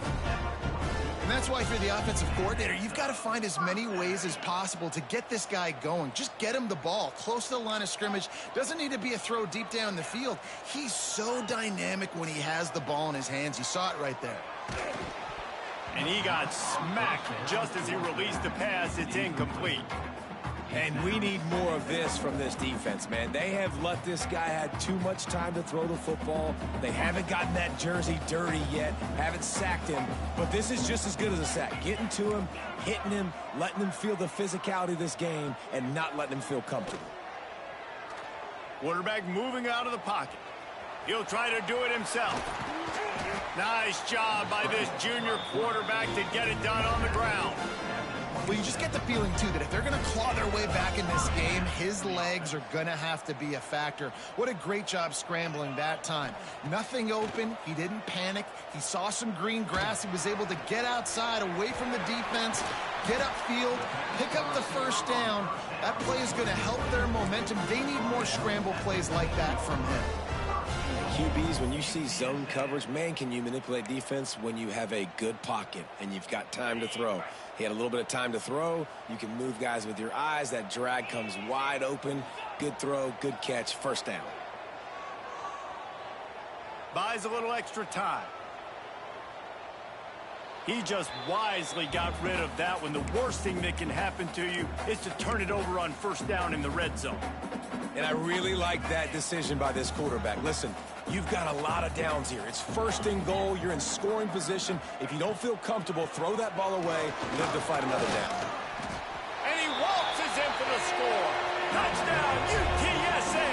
And that's why if you're the offensive coordinator, you've got to find as many ways as possible to get this guy going. Just get him the ball close to the line of scrimmage. Doesn't need to be a throw deep down the field. He's so dynamic when he has the ball in his hands. You saw it right there. And he got smacked just as he released the pass. It's incomplete. And we need more of this from this defense, man. They have let this guy have too much time to throw the football. They haven't gotten that jersey dirty yet, haven't sacked him. But this is just as good as a sack. Getting to him, hitting him, letting him feel the physicality of this game, and not letting him feel comfortable. Quarterback moving out of the pocket. He'll try to do it himself. Nice job by this junior quarterback to get it done on the ground. Well, you just get the feeling, too, that if they're going to claw their way back in this game, his legs are going to have to be a factor. What a great job scrambling that time. Nothing open. He didn't panic. He saw some green grass. He was able to get outside, away from the defense, get upfield, pick up the first down. That play is going to help their momentum. They need more scramble plays like that from him. QBs, when you see zone coverage, man, can you manipulate defense when you have a good pocket and you've got time to throw. He had a little bit of time to throw. You can move guys with your eyes. That drag comes wide open. Good throw, good catch, first down. Buys a little extra time. He just wisely got rid of that one. The worst thing that can happen to you is to turn it over on first down in the red zone. And I really like that decision by this quarterback. Listen, you've got a lot of downs here. It's first and goal. You're in scoring position. If you don't feel comfortable, throw that ball away. Live to fight another down. And he waltzes in for the score. Touchdown, UTSA!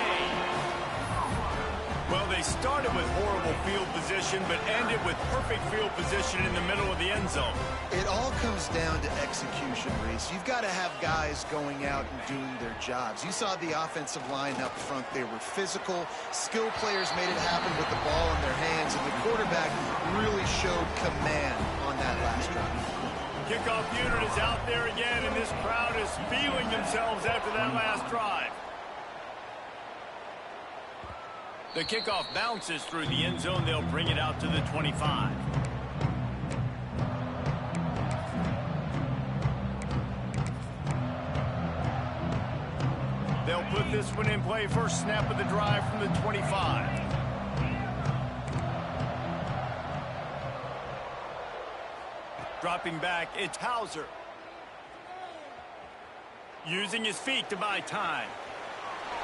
Well, they started with horrible field position, but ended with perfect field position in the middle of the end zone. It all comes down to execution, Reese. You've got to have guys going out and doing their jobs. You saw the offensive line up front. They were physical. Skill players made it happen with the ball in their hands, and the quarterback really showed command on that last drive. Kickoff unit is out there again, and this crowd is feeling themselves after that last drive. The kickoff bounces through the end zone. They'll bring it out to the 25. They'll put this one in play. First snap of the drive from the 25. Dropping back, it's Hauser. Using his feet to buy time.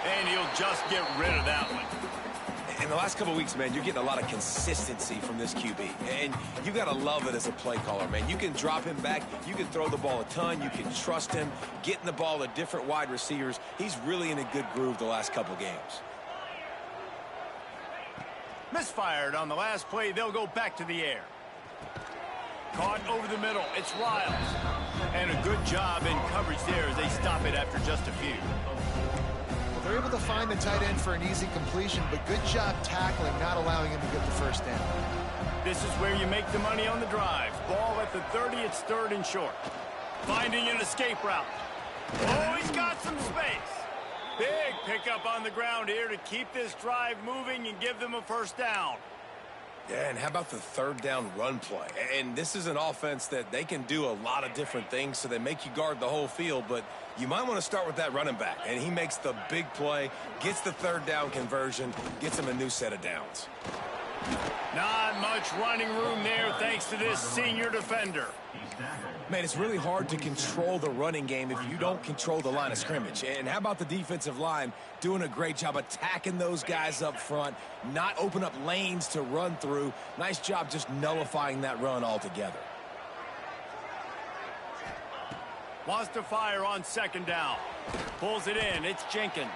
And he'll just get rid of that one. In the last couple of weeks, man, you're getting a lot of consistency from this QB. And you got to love it as a play caller, man. You can drop him back. You can throw the ball a ton. You can trust him, getting the ball to different wide receivers. He's really in a good groove the last couple games. Misfired on the last play. They'll go back to the air. Caught over the middle. It's Riles. And a good job in coverage there as they stop it after just a few. They're able to find the tight end for an easy completion, but good job tackling, not allowing him to get the first down. This is where you make the money on the drive. Ball at the 30, it's third and short. Finding an escape route. Oh, he's got some space. Big pickup on the ground here to keep this drive moving and give them a first down. Yeah, and how about the third down run play? And this is an offense that they can do a lot of different things, so they make you guard the whole field, but you might want to start with that running back. And he makes the big play, gets the third down conversion, gets him a new set of downs. Not much running room there thanks to this senior defender. Man, it's really hard to control the running game if you don't control the line of scrimmage. And how about the defensive line doing a great job attacking those guys up front, not open up lanes to run through. Nice job just nullifying that run altogether. Wants to fire on second down. Pulls it in. It's Jenkins.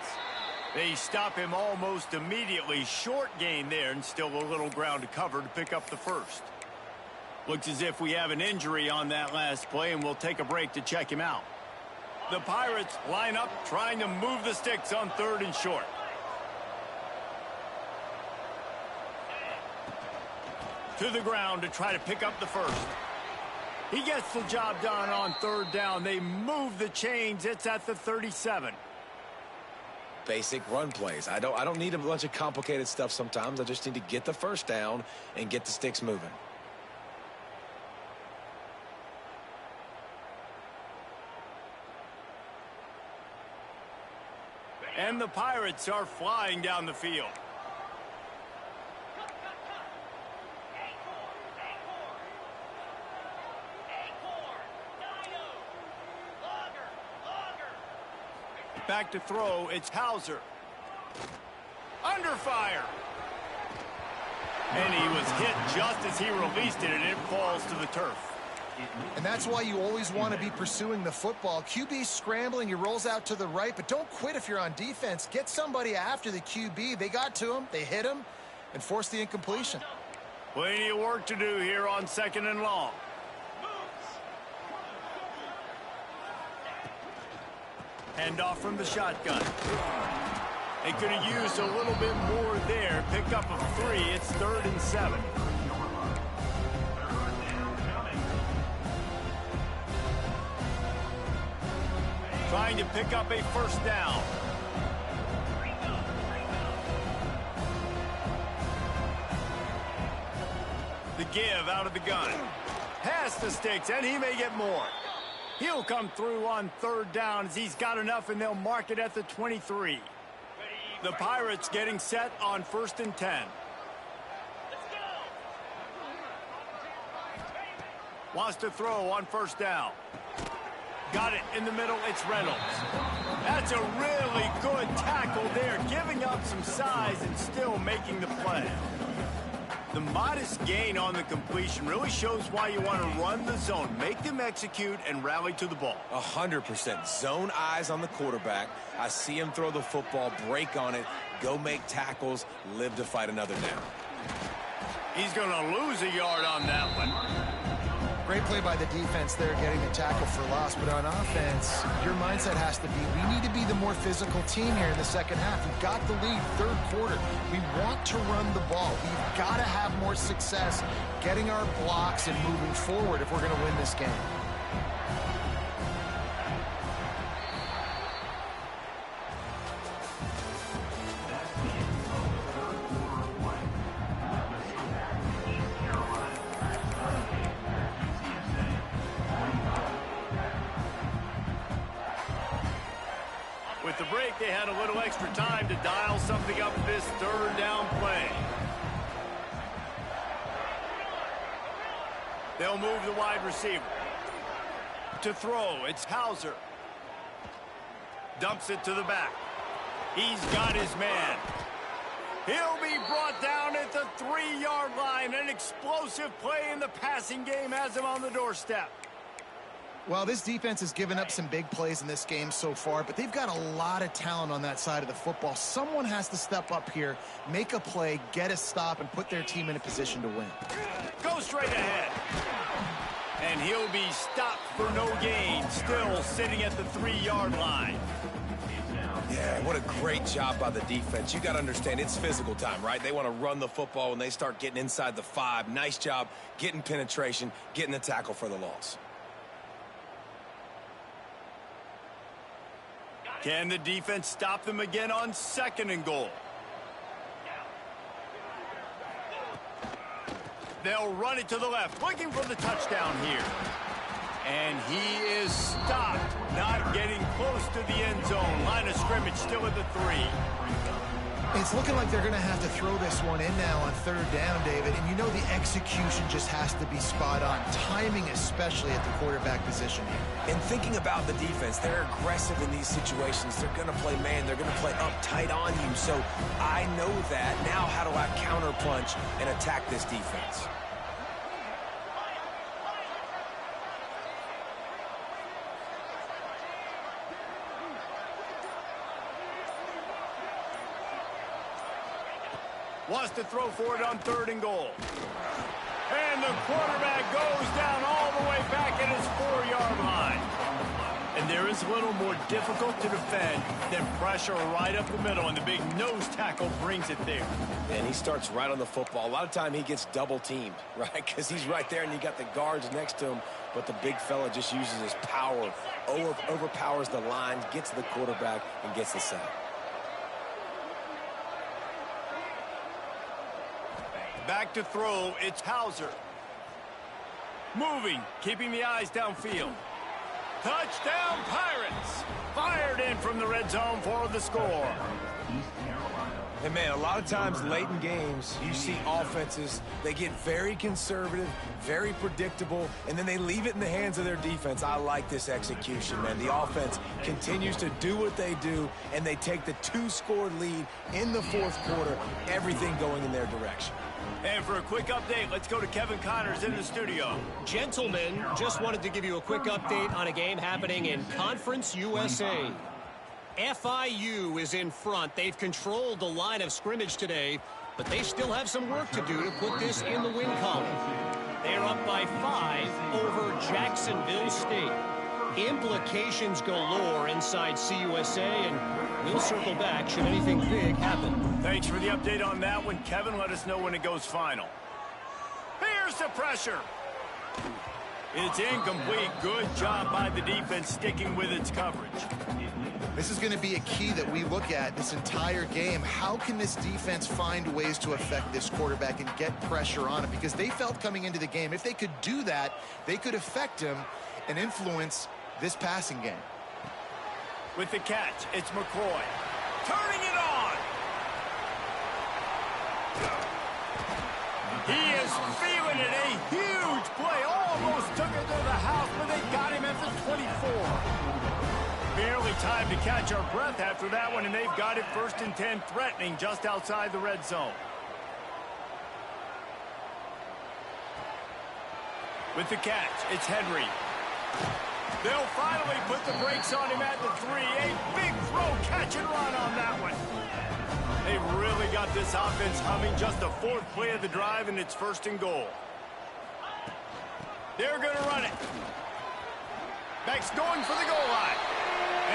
They stop him almost immediately. Short gain there and still a little ground to cover to pick up the first. Looks as if we have an injury on that last play, and we'll take a break to check him out. The Pirates line up, trying to move the sticks on third and short. To the ground to try to pick up the first. He gets the job done on third down. They move the chains. It's at the 37. Basic run plays. I don't need a bunch of complicated stuff sometimes. I just need to get the first down and get the sticks moving. And the Pirates are flying down the field. Back to throw, it's Hauser. Under fire. And he was hit just as he released it, and it falls to the turf. And that's why you always want to be pursuing the football. QB's scrambling, he rolls out to the right, but don't quit if you're on defense. Get somebody after the QB. They got to him, they hit him, and forced the incompletion. Plenty of work to do here on second and long. Hand off from the shotgun. They could have used a little bit more there. Pick up a 3. It's 3rd and 7. Trying to pick up a first down. The give out of the gun. Past the sticks, and he may get more. He'll come through on third down as he's got enough, and they'll mark it at the 23. The Pirates getting set on 1st and 10. Wants to throw on first down. Got it in the middle. It's Reynolds. That's a really good tackle there, giving up some size and still making the play. The modest gain on the completion really shows why you want to run the zone. Make them execute and rally to the ball. 100%. Zone eyes on the quarterback. I see him throw the football, break on it, go make tackles, live to fight another down. He's going to lose a yard on that one. Great play by the defense there, getting the tackle for loss. But on offense, your mindset has to be, we need to be the more physical team here in the second half. We've got the lead, third quarter. We want to run the ball. We've got to have more success getting our blocks and moving forward if we're going to win this game. With the break, they had a little extra time to dial something up this third down play. They'll move the wide receiver. To throw, it's Hauser. Dumps it to the back. He's got his man. He'll be brought down at the 3-yard line. An explosive play in the passing game has him on the doorstep. Well, this defense has given up some big plays in this game so far, but they've got a lot of talent on that side of the football. Someone has to step up here, make a play, get a stop, and put their team in a position to win. Go straight ahead. And he'll be stopped for no gain, still sitting at the 3-yard line. Yeah, what a great job by the defense. You got to understand, it's physical time, right? They want to run the football when they start getting inside the 5. Nice job getting penetration, getting the tackle for the loss. Can the defense stop them again on 2nd and goal? They'll run it to the left, looking for the touchdown here. And he is stopped, not getting close to the end zone. Line of scrimmage still at the 3. It's looking like they're going to have to throw this one in now on 3rd down, David. And you know the execution just has to be spot on. Timing, especially at the quarterback position here. And thinking about the defense, they're aggressive in these situations. They're going to play man. They're going to play up tight on you. So I know that. Now how do I counterpunch and attack this defense? Wants to throw for it on 3rd and goal. And the quarterback goes down all the way back at his 4-yard line. And there is a little more difficult to defend than pressure right up the middle, and the big nose tackle brings it there. And he starts right on the football. A lot of time he gets double teamed, right? Because he's right there and you got the guards next to him, but the big fella just uses his power, overpowers the line, gets to the quarterback, and gets the sack. Back to throw, it's Hauser. Moving, keeping the eyes downfield. Touchdown Pirates! Fired in from the red zone for the score. And man, a lot of times late in games, you see offenses, they get very conservative, very predictable, and then they leave it in the hands of their defense. I like this execution, man. The offense continues to do what they do, and they take the 2-score lead in the 4th quarter, everything going in their direction. And for a quick update, let's go to Kevin Connors in the studio. Gentlemen, just wanted to give you a quick update on a game happening in Conference USA. FIU is in front. They've controlled the line of scrimmage today, but they still have some work to do to put this in the win column. They're up by 5 over Jacksonville State. Implications galore inside CUSA, and we'll circle back should anything big happen. Thanks for the update on that one, Kevin. Let us know when it goes final. Here's the pressure. It's incomplete. Good job by the defense sticking with its coverage. This is going to be a key that we look at this entire game. How can this defense find ways to affect this quarterback and get pressure on him? Because they felt coming into the game, if they could do that, they could affect him and influence this passing game. With the catch, it's McCoy. Turning it on. He is feeling it. A huge play. Almost took it to the house, but they got him at the 24. Barely time to catch our breath after that one, and they've got it 1st and 10, threatening just outside the red zone. With the catch, it's Henry. They'll finally put the brakes on him at the 3. A big throw, catch and run on that one. They've really got this offense humming. Just the 4th play of the drive, and it's 1st and goal. They're going to run it. Beck's going for the goal line.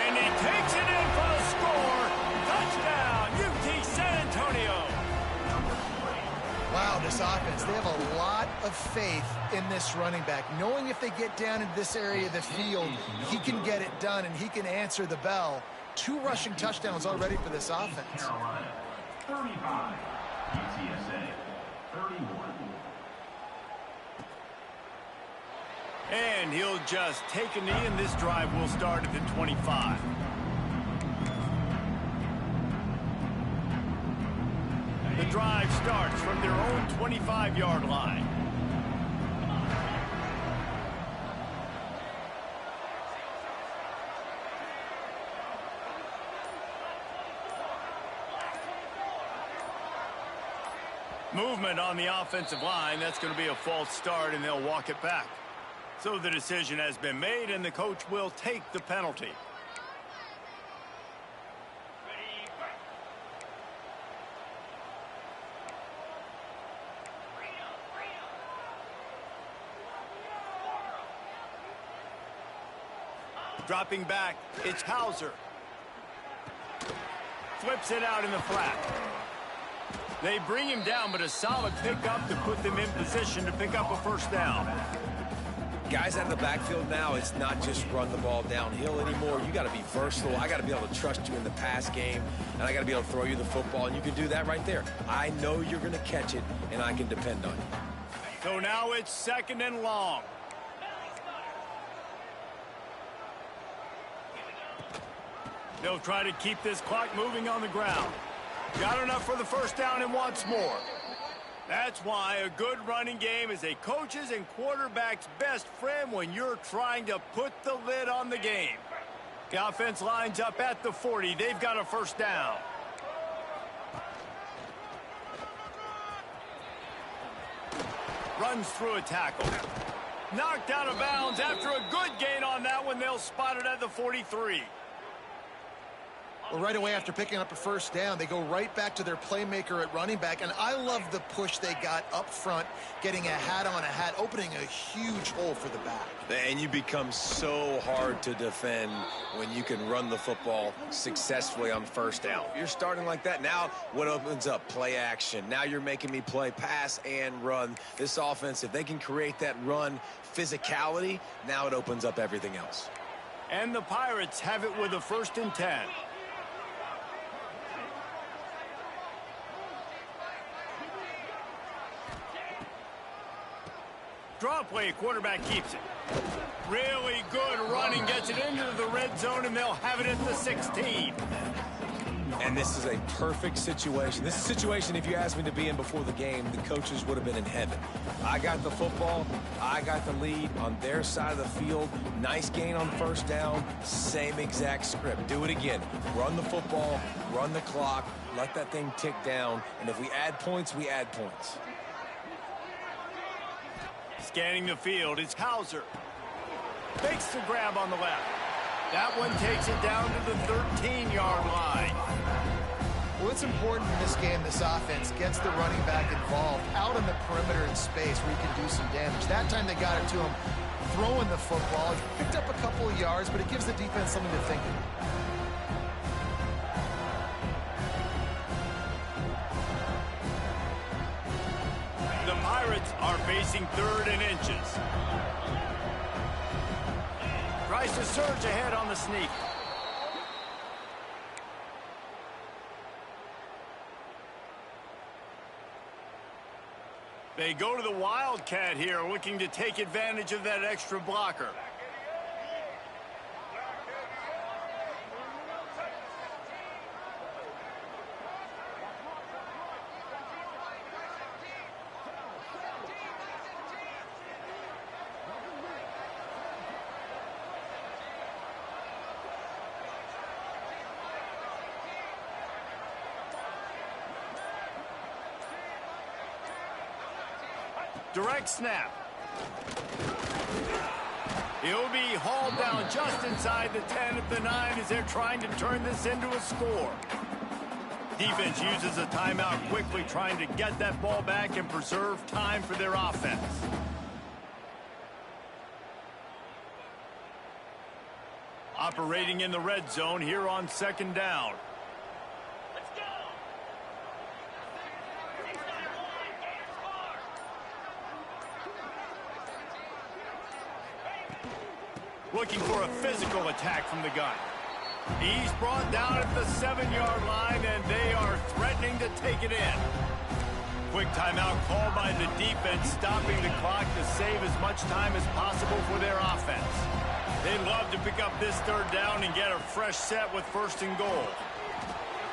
And he takes it in for the score. Touchdown, UT San Antonio. Wow, this offense, they have a lot of faith in this running back, knowing if they get down into this area of the field, he can get it done and he can answer the bell. 2 rushing touchdowns already for this offense. Carolina, 35. UTSA, 31. And he'll just take a knee, and this drive will start at the 25. The drive starts from their own 25-yard line. Movement on the offensive line. That's going to be a false start, and they'll walk it back. So the decision has been made, and the coach will take the penalty. Dropping back, it's Hauser. Flips it out in the flat. They bring him down, but a solid pickup to put them in position to pick up a 1st down. Guys out of the backfield now, it's not just run the ball downhill anymore. You got to be versatile. I got to be able to trust you in the pass game, and I got to be able to throw you the football, and you can do that right there. I know you're going to catch it, and I can depend on you. So now it's 2nd and long. They'll try to keep this clock moving on the ground. Got enough for the 1st down and wants more. That's why a good running game is a coach's and quarterback's best friend when you're trying to put the lid on the game. The offense lines up at the 40. They've got a 1st down. Runs through a tackle. Knocked out of bounds after a good gain on that one. They'll spot it at the 43. Well, right away after picking up a 1st down, they go right back to their playmaker at running back. And I love the push they got up front, getting a hat on a hat, opening a huge hole for the back. And you become so hard to defend when you can run the football successfully on 1st down. If you're starting like that, now what opens up? Play action. Now you're making me play pass and run. This offense, if they can create that run physicality, now it opens up everything else. And the Pirates have it with a 1st and 10. Draw play, quarterback keeps it. Really good running, gets it into the red zone, and they'll have it at the 16. And this is a perfect situation. This is a situation, if you asked me to be in before the game, the coaches would have been in heaven. I got the football. I got the lead on their side of the field. Nice gain on 1st down. Same exact script. Do it again. Run the football, run the clock, let that thing tick down. And if we add points, we add points. Scanning the field, it's Hauser. Makes the grab on the left. That one takes it down to the 13-yard line. Well, it's important in this game, this offense gets the running back involved out on the perimeter in space where he can do some damage. That time they got it to him throwing the football. He picked up a couple of yards, but it gives the defense something to think about. The Pirates are facing 3rd and inches. Tries to surge ahead on the sneak. They go to the Wildcat here, looking to take advantage of that extra blocker. Direct snap. He'll be hauled down just inside the 10 at the 9 as they're trying to turn this into a score. Defense uses a timeout quickly, trying to get that ball back and preserve time for their offense. Operating in the red zone here on 2nd down. Let's go. Looking for a physical attack from the gun. He's brought down at the 7-yard line, and they are threatening to take it in. Quick timeout called by the defense, stopping the clock to save as much time as possible for their offense. They'd love to pick up this 3rd down and get a fresh set with 1st and goal.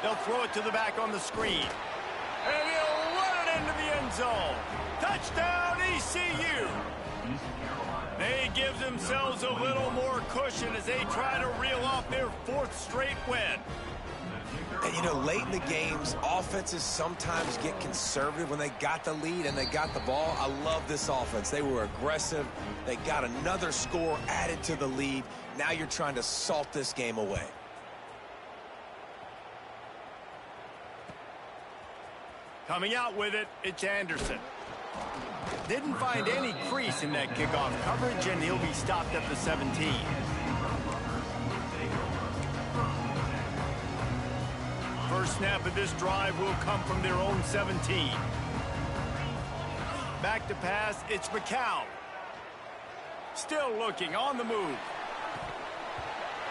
They'll throw it to the back on the screen. And he'll run it into the end zone. Touchdown, ECU! They give themselves a little more cushion as they try to reel off their 4th straight win. And, you know, late in the games, offenses sometimes get conservative when they got the lead and they got the ball. I love this offense. They were aggressive. They got another score added to the lead. Now you're trying to salt this game away. Coming out with it, it's Anderson. Didn't find any crease in that kickoff coverage, and he'll be stopped at the 17. First snap of this drive will come from their own 17. Back to pass, it's McCown. Still looking, on the move.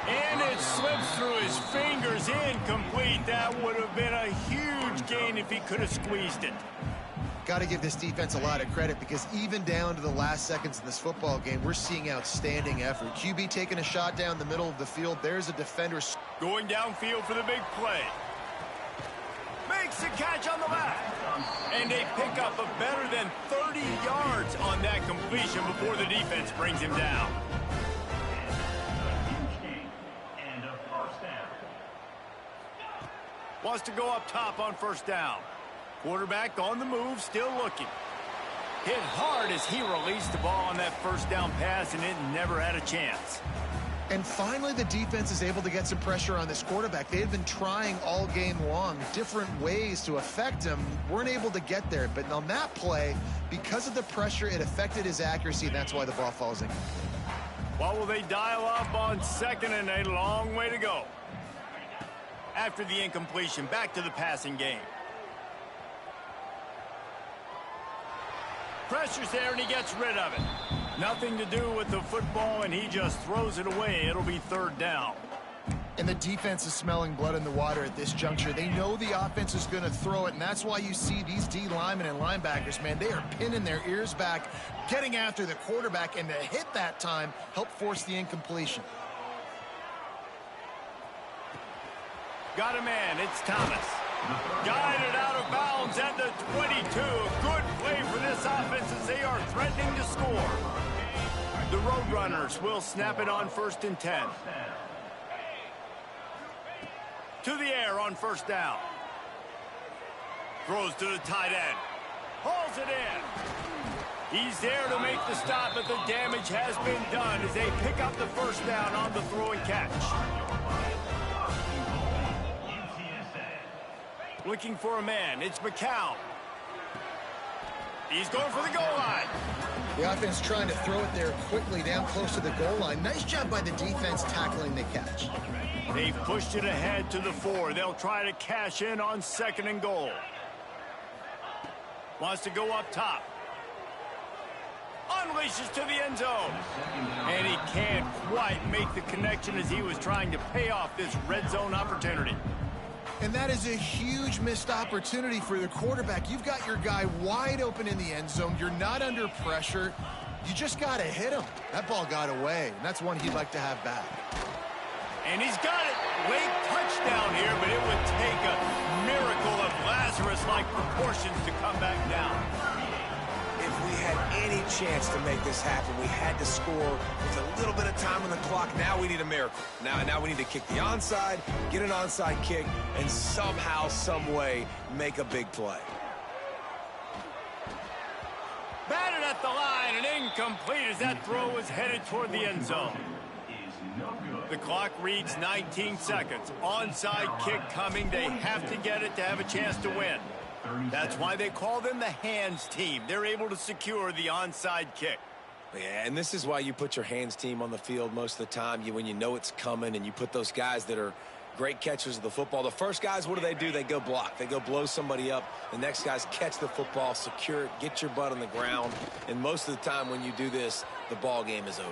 And it slips through his fingers, incomplete. That would have been a huge gain if he could have squeezed it. Got to give this defense a lot of credit, because even down to the last seconds in this football game, we're seeing outstanding effort. QB taking a shot down the middle of the field. There's a defender going downfield for the big play. Makes the catch on the left. And they pick up a better than 30 yards on that completion before the defense brings him down. And a 1st down. Wants to go up top on 1st down. Quarterback on the move, still looking. Hit hard as he released the ball on that 1st down pass, and it never had a chance. And finally, the defense is able to get some pressure on this quarterback. They had been trying all game long different ways to affect him. Weren't able to get there. But on that play, because of the pressure, it affected his accuracy, and that's why the ball falls in. What will they dial up on 2nd and a long way to go? After the incompletion, back to the passing game. Pressure's there, and he gets rid of it. Nothing to do with the football, and he just throws it away. It'll be 3rd down. And the defense is smelling blood in the water at this juncture. They know the offense is going to throw it, and that's why you see these D linemen and linebackers, man, they are pinning their ears back, getting after the quarterback, and to hit that time, help force the incompletion. Got a man, it's Thomas. Guided out of bounds at the 22. Good play for this offense as they are threatening to score. The Roadrunners will snap it on 1st and 10. To the air on 1st down. Throws to the tight end. Hauls it in. He's there to make the stop, but the damage has been done as they pick up the 1st down on the throw and catch. Looking for a man, it's McCown. He's going for the goal line. The offense trying to throw it there quickly down close to the goal line. Nice job by the defense tackling the catch. They've pushed it ahead to the 4. They'll try to cash in on 2nd and goal. Wants to go up top. Unleashes to the end zone. And he can't quite make the connection as he was trying to pay off this red zone opportunity. And that is a huge missed opportunity for the quarterback. You've got your guy wide open in the end zone. You're not under pressure. You just got to hit him. That ball got away, and that's one he'd like to have back. And he's got it. Late touchdown here, but it would take a miracle of Lazarus-like proportions to come back down. If we had any chance to make this happen, we had to score with a little bit of time on the clock. Now we need a miracle. Now we need to kick the onside, get an onside kick, and somehow, some way, make a big play. Batted at the line and incomplete as that throw was headed toward the end zone. The clock reads 19 seconds. Onside kick coming. They have to get it to have a chance to win. That's why they call them the hands team. They're able to secure the onside kick. Yeah, and this is why you put your hands team on the field most of the time. When you know it's coming and you put those guys that are great catchers of the football. The first guys, what do? They go block. They go blow somebody up. The next guys catch the football, secure it, get your butt on the ground. And most of the time when you do this, the ball game is over.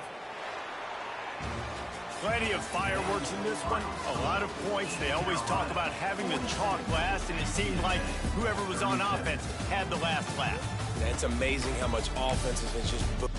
Plenty of fireworks in this one. A lot of points. They always talk about having the chalk last, and it seemed like whoever was on offense had the last laugh. It's amazing how much offense has been just